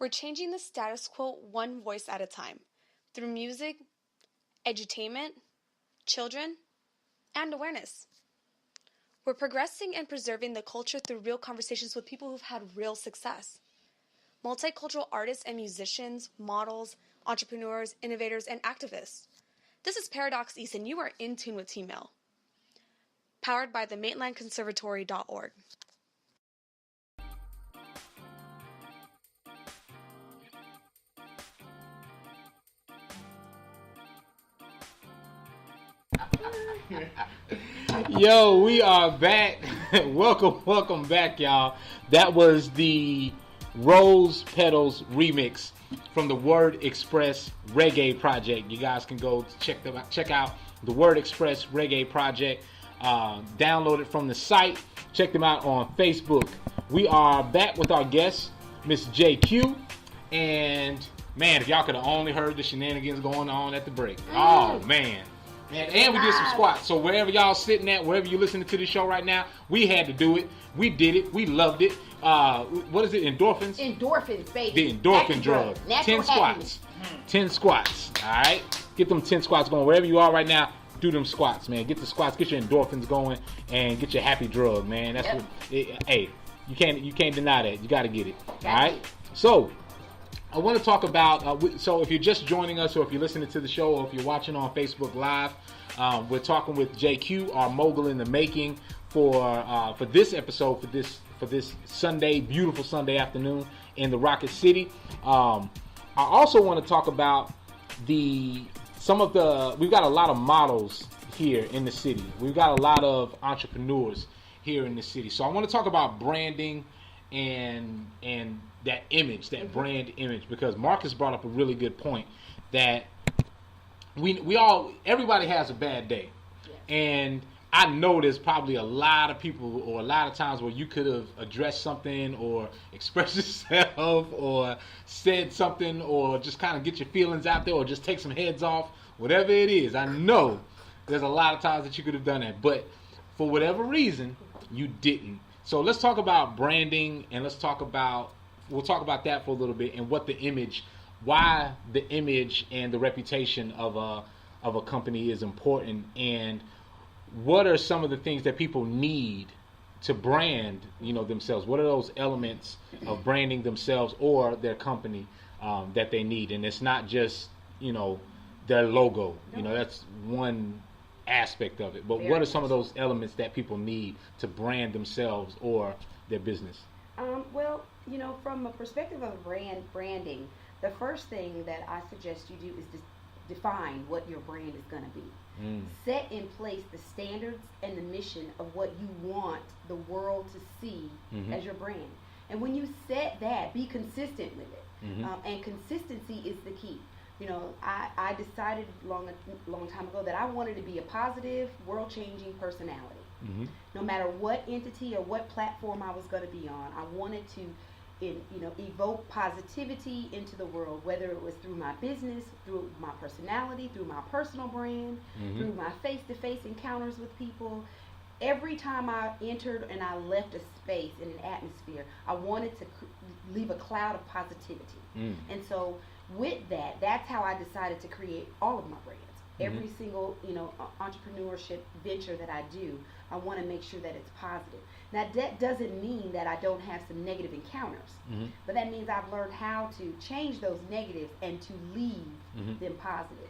We're changing the status quo one voice at a time, through music, edutainment, children, and awareness. We're progressing and preserving the culture through real conversations with people who've had real success. Multicultural artists and musicians, models, entrepreneurs, innovators, and activists. This is Paradox East, and you are in tune with T-Mail. Powered by the MaitlandConservatory.org. Yo, we are back. welcome back, y'all. That was the Rose Petals remix from the Word Express Reggae Project. You guys can go check out the Word Express Reggae Project. Download it from the site. Check them out on Facebook. We are back with our guest, Miss JQue, and man, if y'all could have only heard the shenanigans going on at the break. Oh man. And we did some squats. So wherever y'all sitting at, wherever you're listening to the show right now, we had to do it. We did it. We loved it. What is it? Endorphins? Endorphins, baby. The endorphin drug. 10 squats. 10 squats. All right? Get them 10 squats going. Wherever you are right now, do them squats, man. Get the squats. Get your endorphins going and get your happy drug, man. That's what. Hey, you can't deny that. You got to get it. All right? So, I want to talk about, so if you're just joining us, or if you're listening to the show, or if you're watching on Facebook Live, we're talking with JQue, our mogul in the making, for this episode, for this Sunday, beautiful Sunday afternoon in the Rocket City. I also want to talk about we've got a lot of models here in the city. We've got a lot of entrepreneurs here in the city. So I want to talk about branding and that image, that brand image, because Marcus brought up a really good point that everybody has a bad day. Yes. And I know there's probably a lot of people or a lot of times where you could have addressed something or expressed yourself or said something or just kind of get your feelings out there or just take some heads off, whatever it is. I know there's a lot of times that you could have done that, but for whatever reason, you didn't. So let's talk about branding, and we'll talk about that for a little bit, and why the image and the reputation of a company is important, and what are some of the things that people need to brand, themselves? What are those elements of branding themselves or their company that they need? And it's not just, their logo. That's one aspect of it. But what are some of those elements that people need to brand themselves or their business? Well, from a perspective of branding, the first thing that I suggest you do is define what your brand is going to be. Set in place the standards and the mission of what you want the world to see as your brand. And when you set that, be consistent with it. And consistency is the key. I decided long time ago that I wanted to be a positive, world-changing personality. No matter what entity or what platform I was going to be on, I wanted to evoke positivity into the world, whether it was through my business, through my personality, through my personal brand, through my face-to-face encounters with people. Every time I entered and I left a space in an atmosphere, I wanted to leave a cloud of positivity. And so with that's how I decided to create all of my brands. Every single, entrepreneurship venture that I do, I want to make sure that it's positive. Now, that doesn't mean that I don't have some negative encounters, but that means I've learned how to change those negatives and to leave them positive.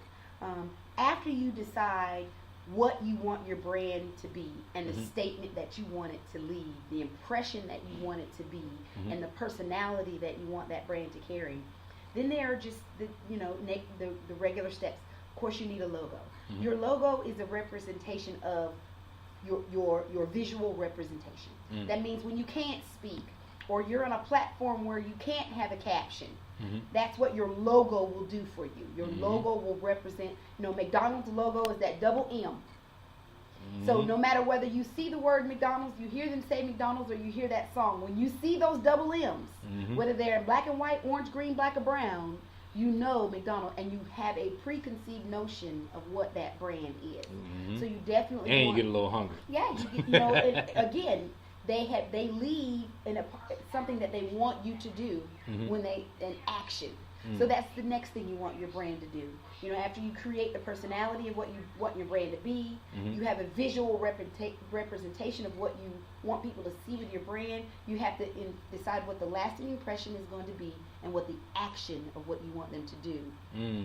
After you decide what you want your brand to be and the statement that you want it to leave, the impression that you want it to be, and the personality that you want that brand to carry, then there are just the regular steps. Of course, you need a logo. Your logo is a representation of your visual representation. That means when you can't speak or you're on a platform where you can't have a caption, that's what your logo will do for you. Your logo will represent, McDonald's logo is that double M. So no matter whether you see the word McDonald's, you hear them say McDonald's, or you hear that song, when you see those double M's, whether they're in black and white, orange, green, black, or brown, you know McDonald's, and you have a preconceived notion of what that brand is. So you definitely you get a little hungry. Yeah, and again, they leave in something that they want you to do when an action. So that's the next thing you want your brand to do. After you create the personality of what you want your brand to be, you have a visual representation of what you want people to see with your brand. You have to decide what the lasting impression is going to be and what the action of what you want them to do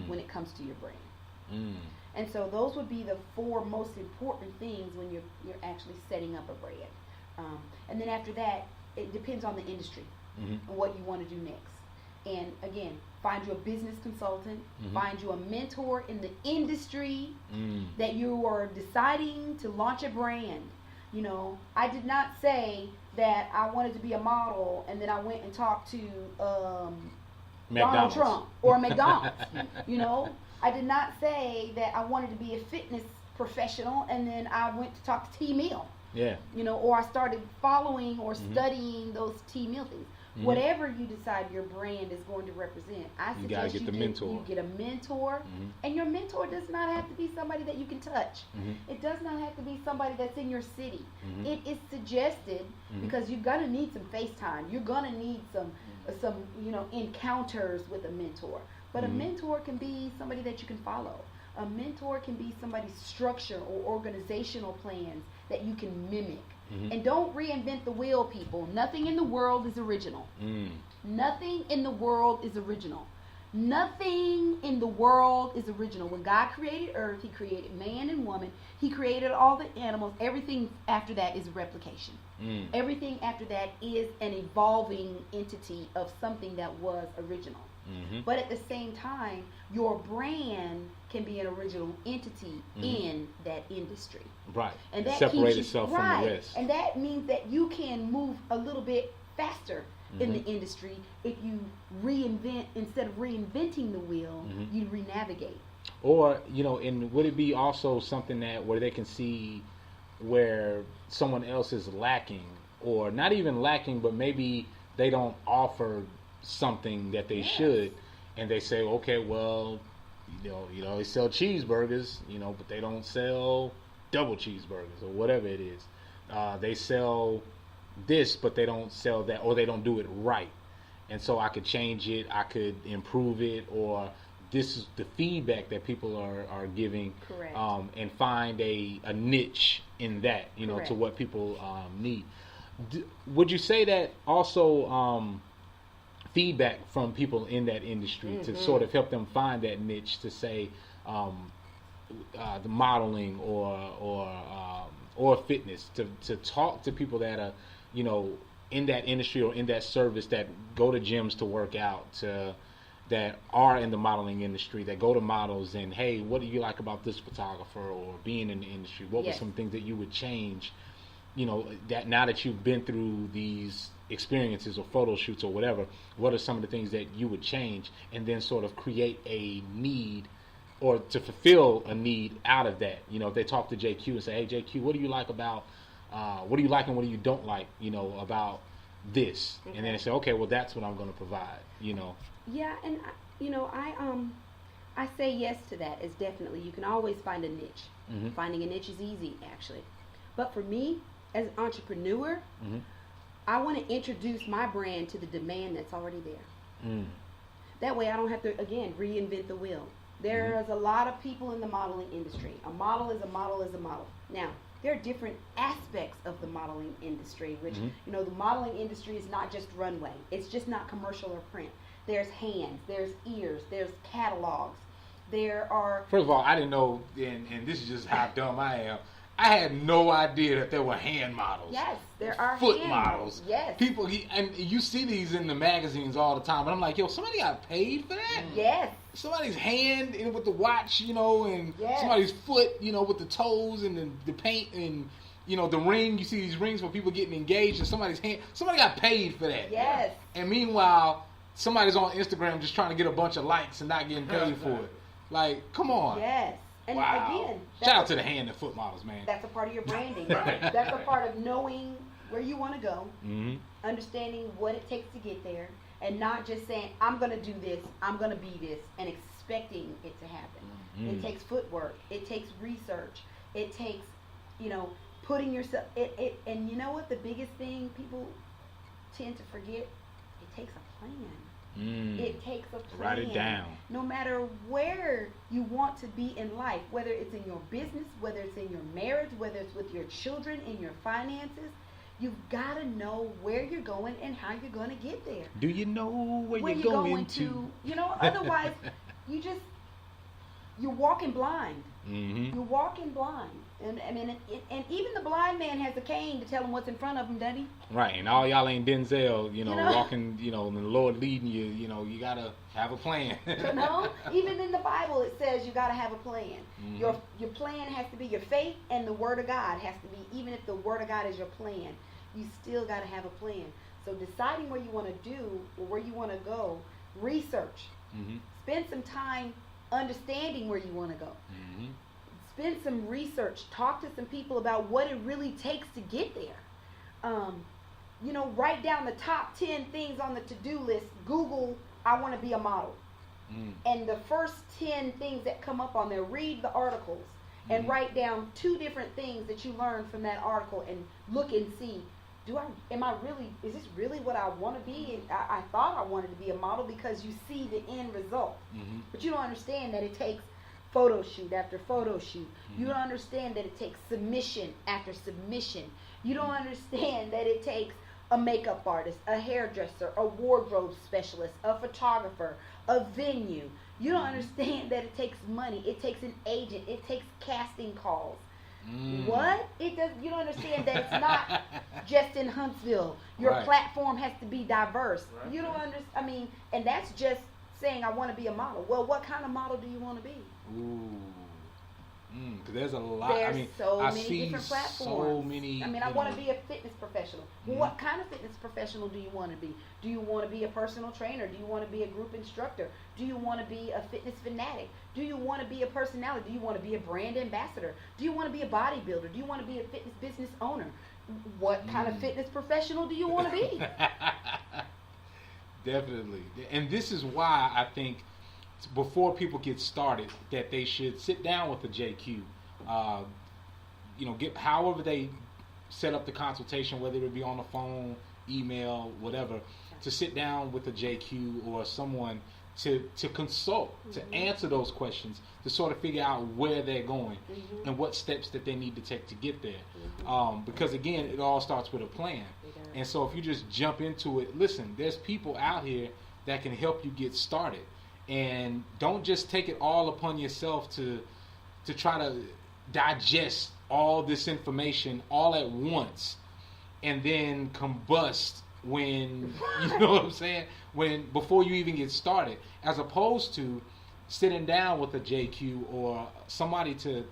when it comes to your brand. And so those would be the 4 most important things when you're actually setting up a brand. And then after that, it depends on the industry and what you want to do next. And again, find you a business consultant, find you a mentor in the industry that you are deciding to launch a brand. I did not say that I wanted to be a model and then I went and talked to Donald Trump or McDonald's. I did not say that I wanted to be a fitness professional and then I went to talk to T. Mill. Yeah. Or I started following or studying those T. Mill things. Whatever you decide your brand is going to represent, I suggest you get a mentor, and your mentor does not have to be somebody that you can touch. It does not have to be somebody that's in your city. It is suggested because you're gonna need some FaceTime. You're gonna need some encounters with a mentor. But a mentor can be somebody that you can follow. A mentor can be somebody's structure or organizational plans that you can mimic. And don't reinvent the wheel, people. Nothing in the world is original. Nothing in the world is original. Nothing in the world is original. When God created earth, he created man and woman. He created all the animals. Everything after that is a replication. Everything after that is an evolving entity of something that was original. But at the same time, your brand can be an original entity in that industry. Right. And that separate keeps you, itself right. from the rest. And that means that you can move a little bit faster in the industry if you reinvent, instead of reinventing the wheel, you renavigate. Or, you know, and would it be also something that where they can see where someone else is lacking, or not even lacking, but maybe they don't offer something that they should, and they say, okay, well, you know, they sell cheeseburgers, you know, but they don't sell double cheeseburgers or whatever it is. They sell this, but they don't sell that, or they don't do it right. And so I could change it, I could improve it, or this is the feedback that people are giving. Correct. And find a niche in that, you know, Correct. to what people need. Would you say that also feedback from people in that industry to sort of help them find that niche, to say the modeling or fitness, to talk to people that are, you know, in that industry or in that service, that go to gyms to work out, that are in the modeling industry, that go to models, and hey, what do you like about this photographer, or being in the industry? What were some things that you would change, you know, that now that you've been through these experiences or photo shoots or whatever, what are some of the things that you would change, and then sort of create a need, or to fulfill a need out of that? You know, if they talk to JQue and say, hey, JQue, what do you like about, what do you like and what do you don't like, you know, about this? And then they say, okay, well, that's what I'm going to provide, you know. Yeah, and you know, I say yes to that. It's definitely, you can always find a niche. Finding a niche is easy, actually. But for me, as an entrepreneur, I want to introduce my brand to the demand that's already there. That way I don't have to, again, reinvent the wheel. There's a lot of people in the modeling industry. A model is a model is a model. Now, there are different aspects of the modeling industry, which, you know, the modeling industry is not just runway. It's just not commercial or print. There's hands, there's ears, there's catalogs. There are... First of all, I didn't know, and this is just how dumb I am, I had no idea that there were hand models. Yes, there are foot hand models. Yes. People, and you see these in the magazines all the time, but I'm like, yo, somebody got paid for that? Yes. Somebody's hand with the watch, you know, and somebody's foot, you know, with the toes and the paint and, you know, the ring. You see these rings for people getting engaged, and somebody's hand. Somebody got paid for that. Yes. And meanwhile, somebody's on Instagram just trying to get a bunch of likes and not getting paid for it. Like, come on. Yes. And again, shout out to the hand and foot models, man. That's a part of your branding. Right. That's a part of knowing where you want to go, understanding what it takes to get there, and not just saying, I'm going to do this, I'm going to be this, and expecting it to happen. It takes footwork. It takes research. It takes, you know, putting yourself, and you know what the biggest thing people tend to forget? It takes a plan. It takes a plan. Write it down. No matter where you want to be in life, whether it's in your business, whether it's in your marriage, whether it's with your children, in your finances, you've got to know where you're going and how you're going to get there. Do you know where you're going to? You know, otherwise, you're walking blind. You're walking blind. And I mean, and even the blind man has a cane to tell him what's in front of him, doesn't he? Right, and all y'all ain't Denzel, you know, walking, you know, and the Lord leading you, you know, you gotta have a plan. You know, even in the Bible it says you gotta have a plan. Your plan has to be your faith, and the Word of God has to be. Even if the Word of God is your plan, you still gotta have a plan. So deciding where you want to do or where you want to go, research. Spend some time understanding where you want to go. Spend some research. Talk to some people about what it really takes to get there. You know, write down the top 10 things on the to-do list. Google, I want to be a model. And the first 10 things that come up on there, read the articles and write down 2 different things that you learned from that article, and look and see, is this really what I want to be? And I thought I wanted to be a model, because you see the end result. But you don't understand that it takes photo shoot after photo shoot. You don't understand that it takes submission after submission. You don't understand that it takes a makeup artist, a hairdresser, a wardrobe specialist, a photographer, a venue. You don't understand that it takes money. It takes an agent. It takes casting calls. What? It does. You don't understand that it's not just in Huntsville. Your Right. platform has to be diverse. Right. You don't understand. I mean, and that's just saying I want to be a model. Well, what kind of model do you want to be? Ooh. Because there's a lot. There's I mean, so I many see different so platforms. many. I mean, I want to be a fitness professional. Well, Mhm. what kind of fitness professional do you want to be? Do you want to be a personal trainer? Do you want to be a group instructor? Do you want to be a fitness fanatic? Do you want to be a personality? Do you want to be a brand ambassador? Do you want to be a bodybuilder? Do you want to be a fitness business owner? What kind of fitness professional do you want to be? Definitely. And this is why I think before people get started that they should sit down with the JQue. Get however they set up the consultation, whether it be on the phone, email, whatever, to sit down with the JQue or someone to consult, to answer those questions, to sort of figure out where they're going and what steps that they need to take to get there. Because again, it all starts with a plan. And so if you just jump into it, listen, there's people out here that can help you get started. And don't just take it all upon yourself to try to digest all this information all at once and then combust when, you know what I'm saying, before you even get started, as opposed to sitting down with a JQue or somebody to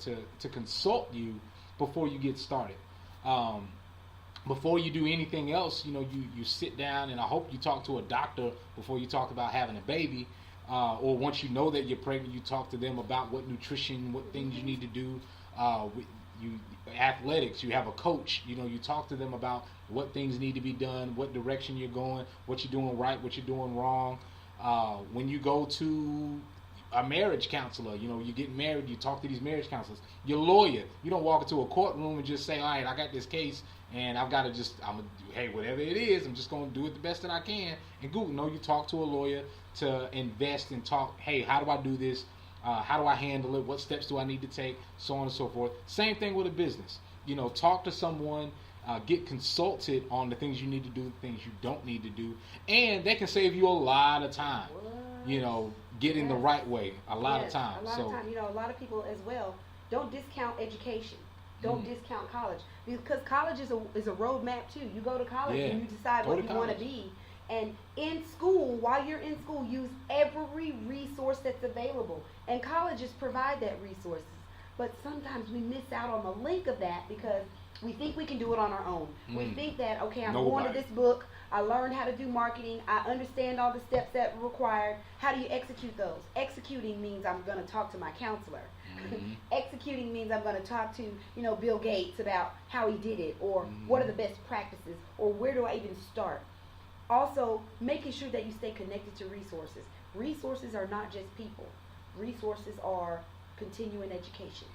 consult you before you get started. Before you do anything else, you sit down, and I hope you talk to a doctor before you talk about having a baby. Or once you know that you're pregnant, you talk to them about what nutrition, what things you need to do. Athletics, you have a coach. You talk to them about what things need to be done, what direction you're going, what you're doing right, what you're doing wrong. When you go to a marriage counselor, you're getting married, you talk to these marriage counselors. Your lawyer, you don't walk into a courtroom and just say, all right, I got this case and I've got to hey, whatever it is, I'm just going to do it the best that I can. And Google, no, you talk to a lawyer to invest and talk, hey, how do I do this? How do I handle it? What steps do I need to take? So on and so forth. Same thing with a business. Talk to someone, get consulted on the things you need to do, the things you don't need to do, and they can save you a lot of time. Getting the right way a lot of time. A lot of time. A lot of people as well don't discount education. Don't discount college, because college is a roadmap too. You go to college and you decide what you want to be. And in school, while you're in school, use every resource that's available. And colleges provide that resources. But sometimes we miss out on the link of that because we think we can do it on our own. We think that, okay, I'm going to this book. I learned how to do marketing. I understand all the steps that are required. How do you execute those? Executing means I'm going to talk to my counselor. Executing means I'm going to talk to, Bill Gates about how he did it, or what are the best practices, or where do I even start? Also, making sure that you stay connected to resources. Resources are not just people. Resources are continuing education.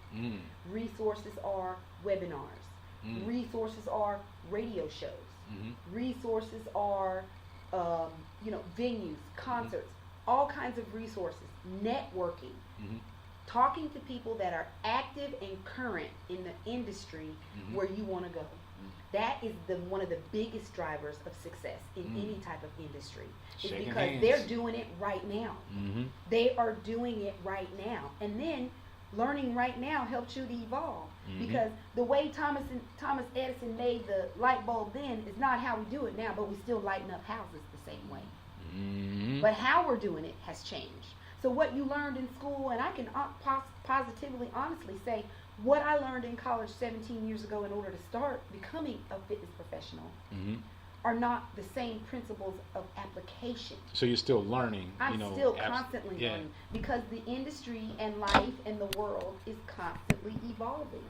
Resources are webinars. Resources are radio shows. Resources are, venues, concerts, all kinds of resources. Networking. Talking to people that are active and current in the industry where you want to go. That is one of the biggest drivers of success in any type of industry. It's because hands. they're doing it right now. They are doing it right now. And then learning right now helps you to evolve. Because the way Thomas Edison made the light bulb then is not how we do it now, but we still lighten up houses the same way. But how we're doing it has changed. So what you learned in school, and I can positively, honestly say, what I learned in college 17 years ago in order to start becoming a fitness professional are not the same principles of application. So you're still learning. I'm still constantly learning, because the industry and life and the world is constantly evolving.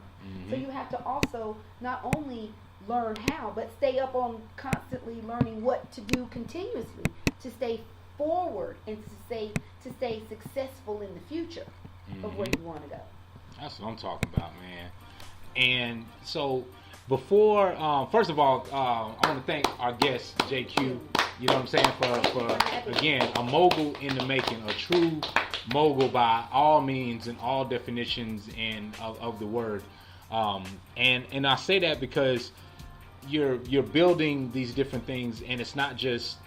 So you have to also not only learn how, but stay up on constantly learning what to do continuously to stay forward and to stay successful in the future of where you want to go. That's what I'm talking about, man. And so before, first of all, I want to thank our guest, JQue, you know what I'm saying, for again, a mogul in the making, a true mogul by all means and all definitions of the word. And I say that because you're building these different things, and it's not just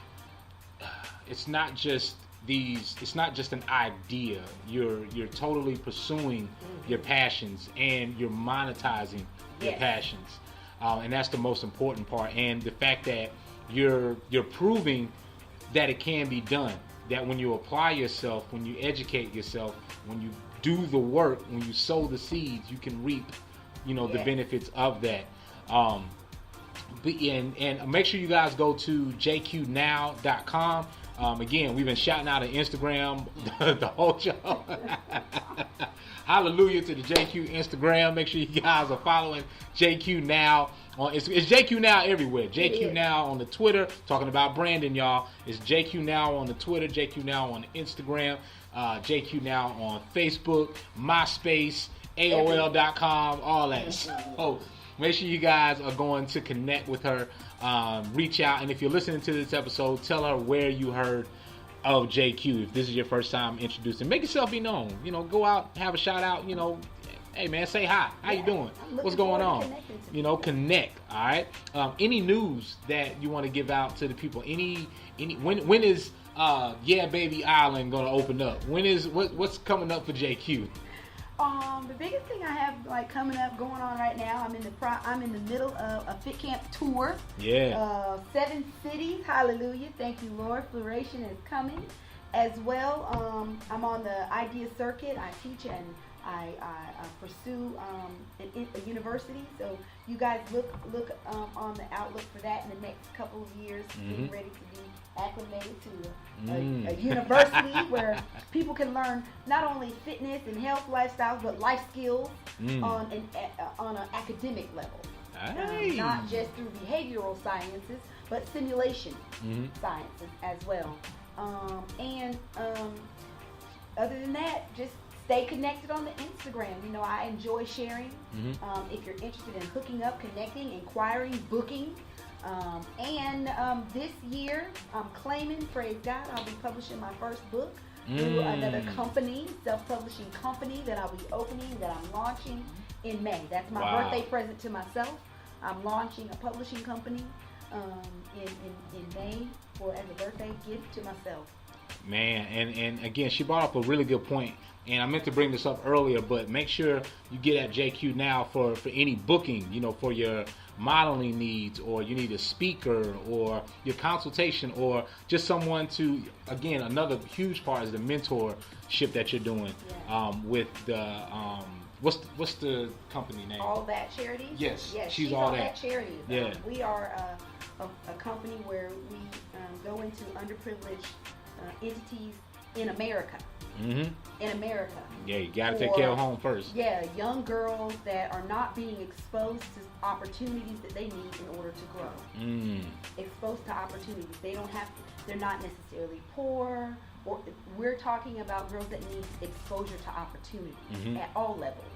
an idea. You're totally pursuing your passions, and you're monetizing your passions, and that's the most important part. And the fact that you're proving that it can be done. That when you apply yourself, when you educate yourself, when you do the work, when you sow the seeds, you can reap, the benefits of that. And make sure you guys go to JQueNow.com. Again, we've been shouting out on Instagram the whole show. Hallelujah to the JQue Instagram. Make sure you guys are following JQue Now. It's JQue Now everywhere. JQue Now on the Twitter, talking about Brandon, y'all. It's JQue Now on the Twitter, JQue Now on the Instagram, JQue Now on Facebook, MySpace, AOL.com, all that. So make sure you guys are going to connect with her. Reach out, and if you're listening to this episode, tell her where you heard of JQue. If this is your first time introducing, make yourself be known. Go out, have a shout out. Hey man, say hi. How you doing? What's going on? Connect. All right. Any news that you want to give out to the people? When is Yeah Baby Island gonna open up? What's coming up for JQue? The biggest thing I have coming up, going on right now, I'm in the middle of a Fit Camp tour. Yeah. 7 cities. Hallelujah. Thank you, Lord. Flourishing is coming as well. I'm on the idea circuit. I teach and I pursue a university. So you guys look on the outlook for that in the next couple of years. Getting ready to be acclimated to a university where people can learn not only fitness and health lifestyles, but life skills on an academic level. Hey. Not just through behavioral sciences, but simulation sciences as well. Other than that, just stay connected on the Instagram. I enjoy sharing. If you're interested in hooking up, connecting, inquiring, booking. This year, I'm claiming, praise God, I'll be publishing my first book through another company, self-publishing company that I'll be opening, that I'm launching in May. That's my birthday present to myself. I'm launching a publishing company in May as a birthday gift to myself. Man, and again, she brought up a really good point, and I meant to bring this up earlier, but make sure you get at JQue Now for any booking, for your modeling needs, or you need a speaker, or your consultation, or just someone to, again, another huge part is the mentorship that you're doing with the what's the company name? All That Charities? Yes, she's All That Charities. Yeah. We are a company where we go into underprivileged entities in America. In America. Yeah, you got to take care of home first. Yeah, young girls that are not being exposed to opportunities that they need in order to grow. Exposed to opportunities. They're not necessarily poor, or we're talking about girls that need exposure to opportunity at all levels.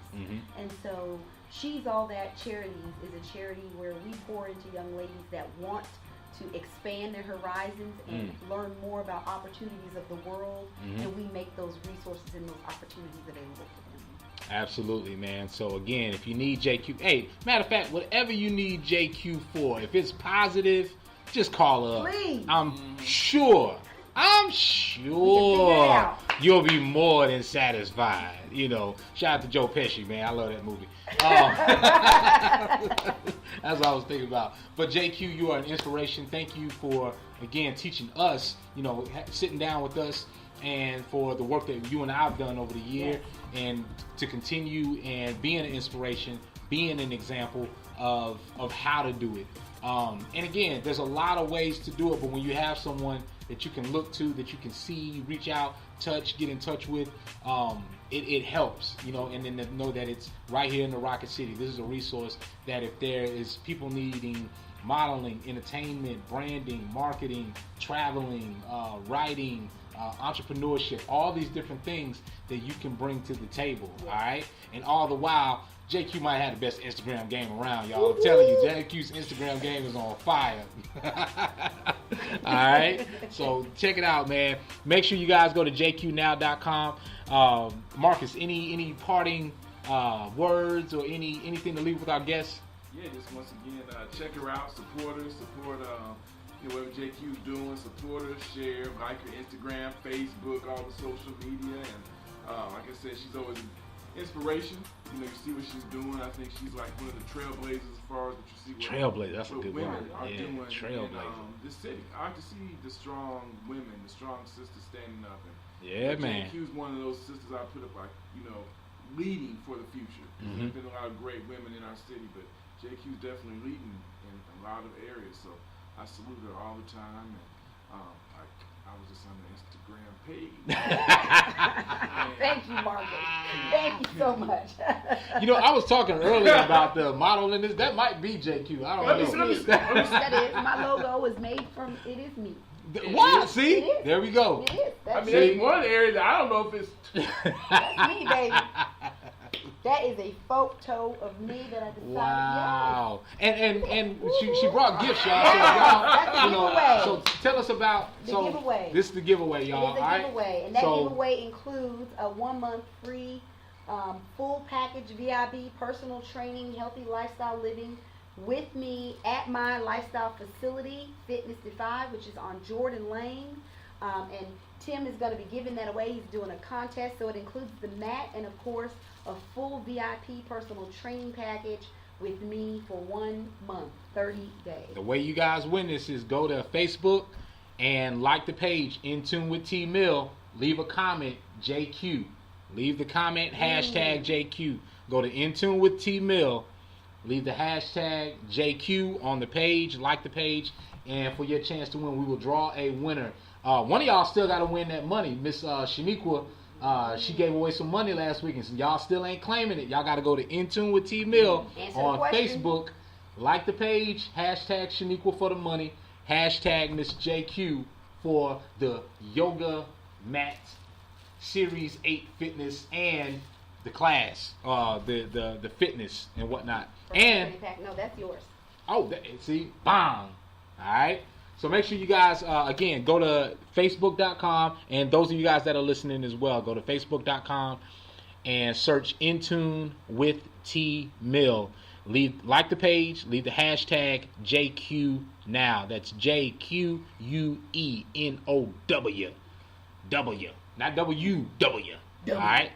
And so She's All That Charities is a charity where we pour into young ladies that want to expand their horizons and learn more about opportunities of the world, and we make those resources and those opportunities available to them. Absolutely, man. So again, if you need JQue, hey, matter of fact, whatever you need JQue for, if it's positive, just call up. Please. I'm sure you'll be more than satisfied. Shout out to Joe Pesci, man. I love that movie. That's what I was thinking about. But JQue, you are an inspiration. Thank you for, again, teaching us, sitting down with us, and for the work that you and I have done over the year, and to continue and being an inspiration, being an example of how to do it. And again, there's a lot of ways to do it, but when you have someone that you can look to, that you can see, reach out, touch, get in touch with, it helps, and then to know that it's right here in the Rocket City. This is a resource that if there is people needing modeling, entertainment, branding, marketing, traveling, writing, entrepreneurship, all these different things that you can bring to the table, all right? And all the while, JQue might have the best Instagram game around, y'all. I'm telling you, JQue's Instagram game is on fire. All right? So check it out, man. Make sure you guys go to JQueNow.com. Marcus, any parting words or anything to leave with our guests? yeah, just once again, check her out, support her, support whatever JQue's doing, support her, share, like her Instagram, Facebook, all the social media, and like I said, she's always an inspiration. You see what she's doing. I think she's like one of the trailblazers as far as what you see. Trailblazer, that's a good women word. are doing Trailblazer. in this city. I like to see the strong women, the strong sisters standing up. And Man. JQue's one of those sisters I put up like, leading for the future. There's been a lot of great women in our city, but JQue's definitely leading in a lot of areas. So I salute her all the time. And I was just on the Instagram page. Thank you, Marcus. Thank you so much. I was talking earlier about the model in this. That might be JQue. I don't know. That is. My logo is made from, it is me. What? See? It is. There we go. It is. That's that's one area that I don't know if it's... That's me, baby. That is a photo of me that I decided. Wow. And she brought gifts, y'all. So That's a giveaway. So tell us about The giveaway. This is the giveaway, y'all. It is a giveaway, and that So- giveaway includes a 1-month free full package VIP personal training, healthy lifestyle living with me at my lifestyle facility, Fitness Defy, which is on Jordan Lane. And Tim is going to be giving that away. He's doing a contest, so it includes the mat and, of course, a full VIP personal training package with me for 1 month, 30 days. The way you guys win this is go to Facebook and like the page, In Tune with T Mill. Leave a comment, JQue. Leave the comment, hashtag JQue. Go to In Tune with T Mill. Leave the hashtag JQue on the page, like the page, and for your chance to win, we will draw a winner. One of y'all still got to win that money. Miss JQue, she gave away some money last week, and so y'all still ain't claiming it. Y'all got to go to In Tune with T Mill on Facebook, like the page, hashtag JQue for the money, hashtag Miss JQue for the yoga mat Series 8 fitness and the class, the fitness and whatnot. And no, that's yours. See, bang. All right. So make sure you guys, again, go to Facebook.com, and those of you guys that are listening as well, go to Facebook.com and search In Tune with T Mill. Like the page, leave the hashtag JQue now. That's JQUENOW. Not WW. All right.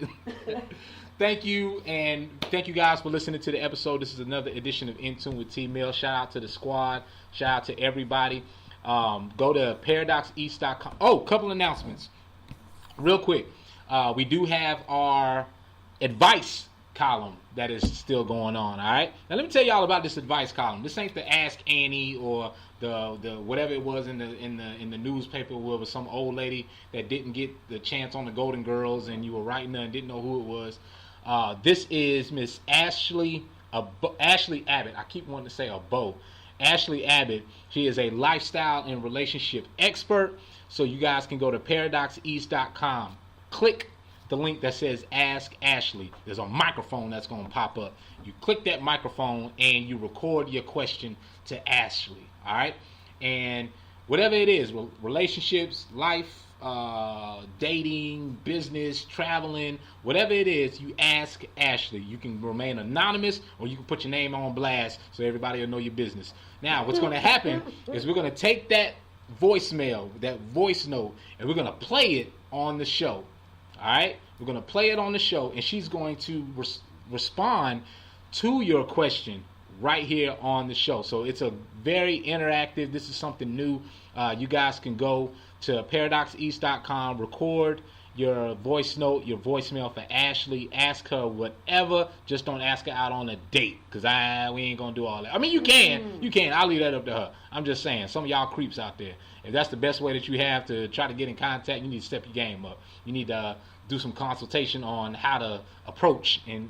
Thank you, and thank you guys for listening to the episode. This is another edition of In Tune with T Mill. Shout out to the squad. Shout out to everybody. Go to ParadoxEast.com. Oh, couple announcements. Real quick. We do have our advice column that is still going on, all right? Now, let me tell y'all about this advice column. This ain't the Ask Annie or the whatever it was in the newspaper where it was some old lady that didn't get the chance on the Golden Girls and you were writing her and didn't know who it was. This is Miss Ashley Abbott. I keep wanting to say a Bo. Ashley Abbott. She is a lifestyle and relationship expert. So you guys can go to ParadoxEast.com. Click the link that says Ask Ashley. There's a microphone that's going to pop up. You click that microphone and you record your question to Ashley. All right? And whatever it is, relationships, life, dating, business, traveling, whatever it is, you ask Ashley. You can remain anonymous or you can put your name on blast so everybody will know your business. Now, what's going to happen is we're going to take that voicemail, that voice note, and we're going to play it on the show. All right? We're going to play it on the show, and she's going to respond to your question right here on the show. So it's a very interactive. This is something new. You guys can go to ParadoxEast.com, record your voice note, your voicemail for Ashley. Ask her whatever. Just don't ask her out on a date, because we ain't going to do all that. I mean, you can. You can. I'll leave that up to her. I'm just saying, some of y'all creeps out there. If that's the best way that you have to try to get in contact, you need to step your game up. You need to do some consultation on how to approach and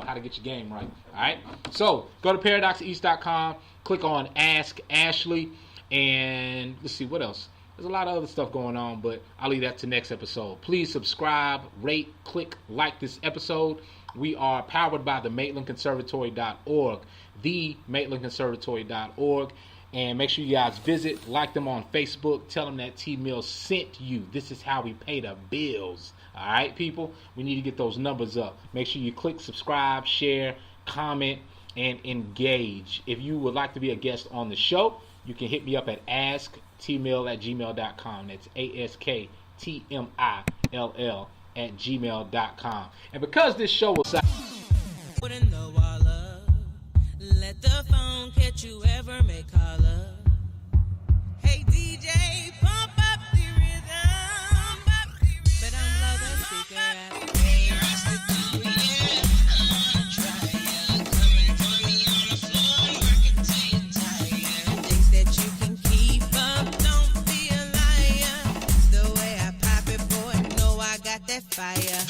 how to get your game right. All right? So go to ParadoxEast.com, click on Ask Ashley, and let's see, what else? There's a lot of other stuff going on, but I'll leave that to next episode. Please subscribe, rate, click, like this episode. We are powered by the MaitlandConservatory.org, the MaitlandConservatory.org. And make sure you guys visit, like them on Facebook, tell them that T-Mill sent you. This is how we pay the bills. All right, people? We need to get those numbers up. Make sure you click subscribe, share, comment, and engage. If you would like to be a guest on the show, you can hit me up at asktmill@gmail.com. That's asktmill@gmail.com. And because this show was Put in the wall up. Let the phone catch you ever make holler. Hey DJ, pump up the rhythm. But I'm low the speaker at things that you can keep up, don't be a liar. The way I pop it, boy, know I got that fire.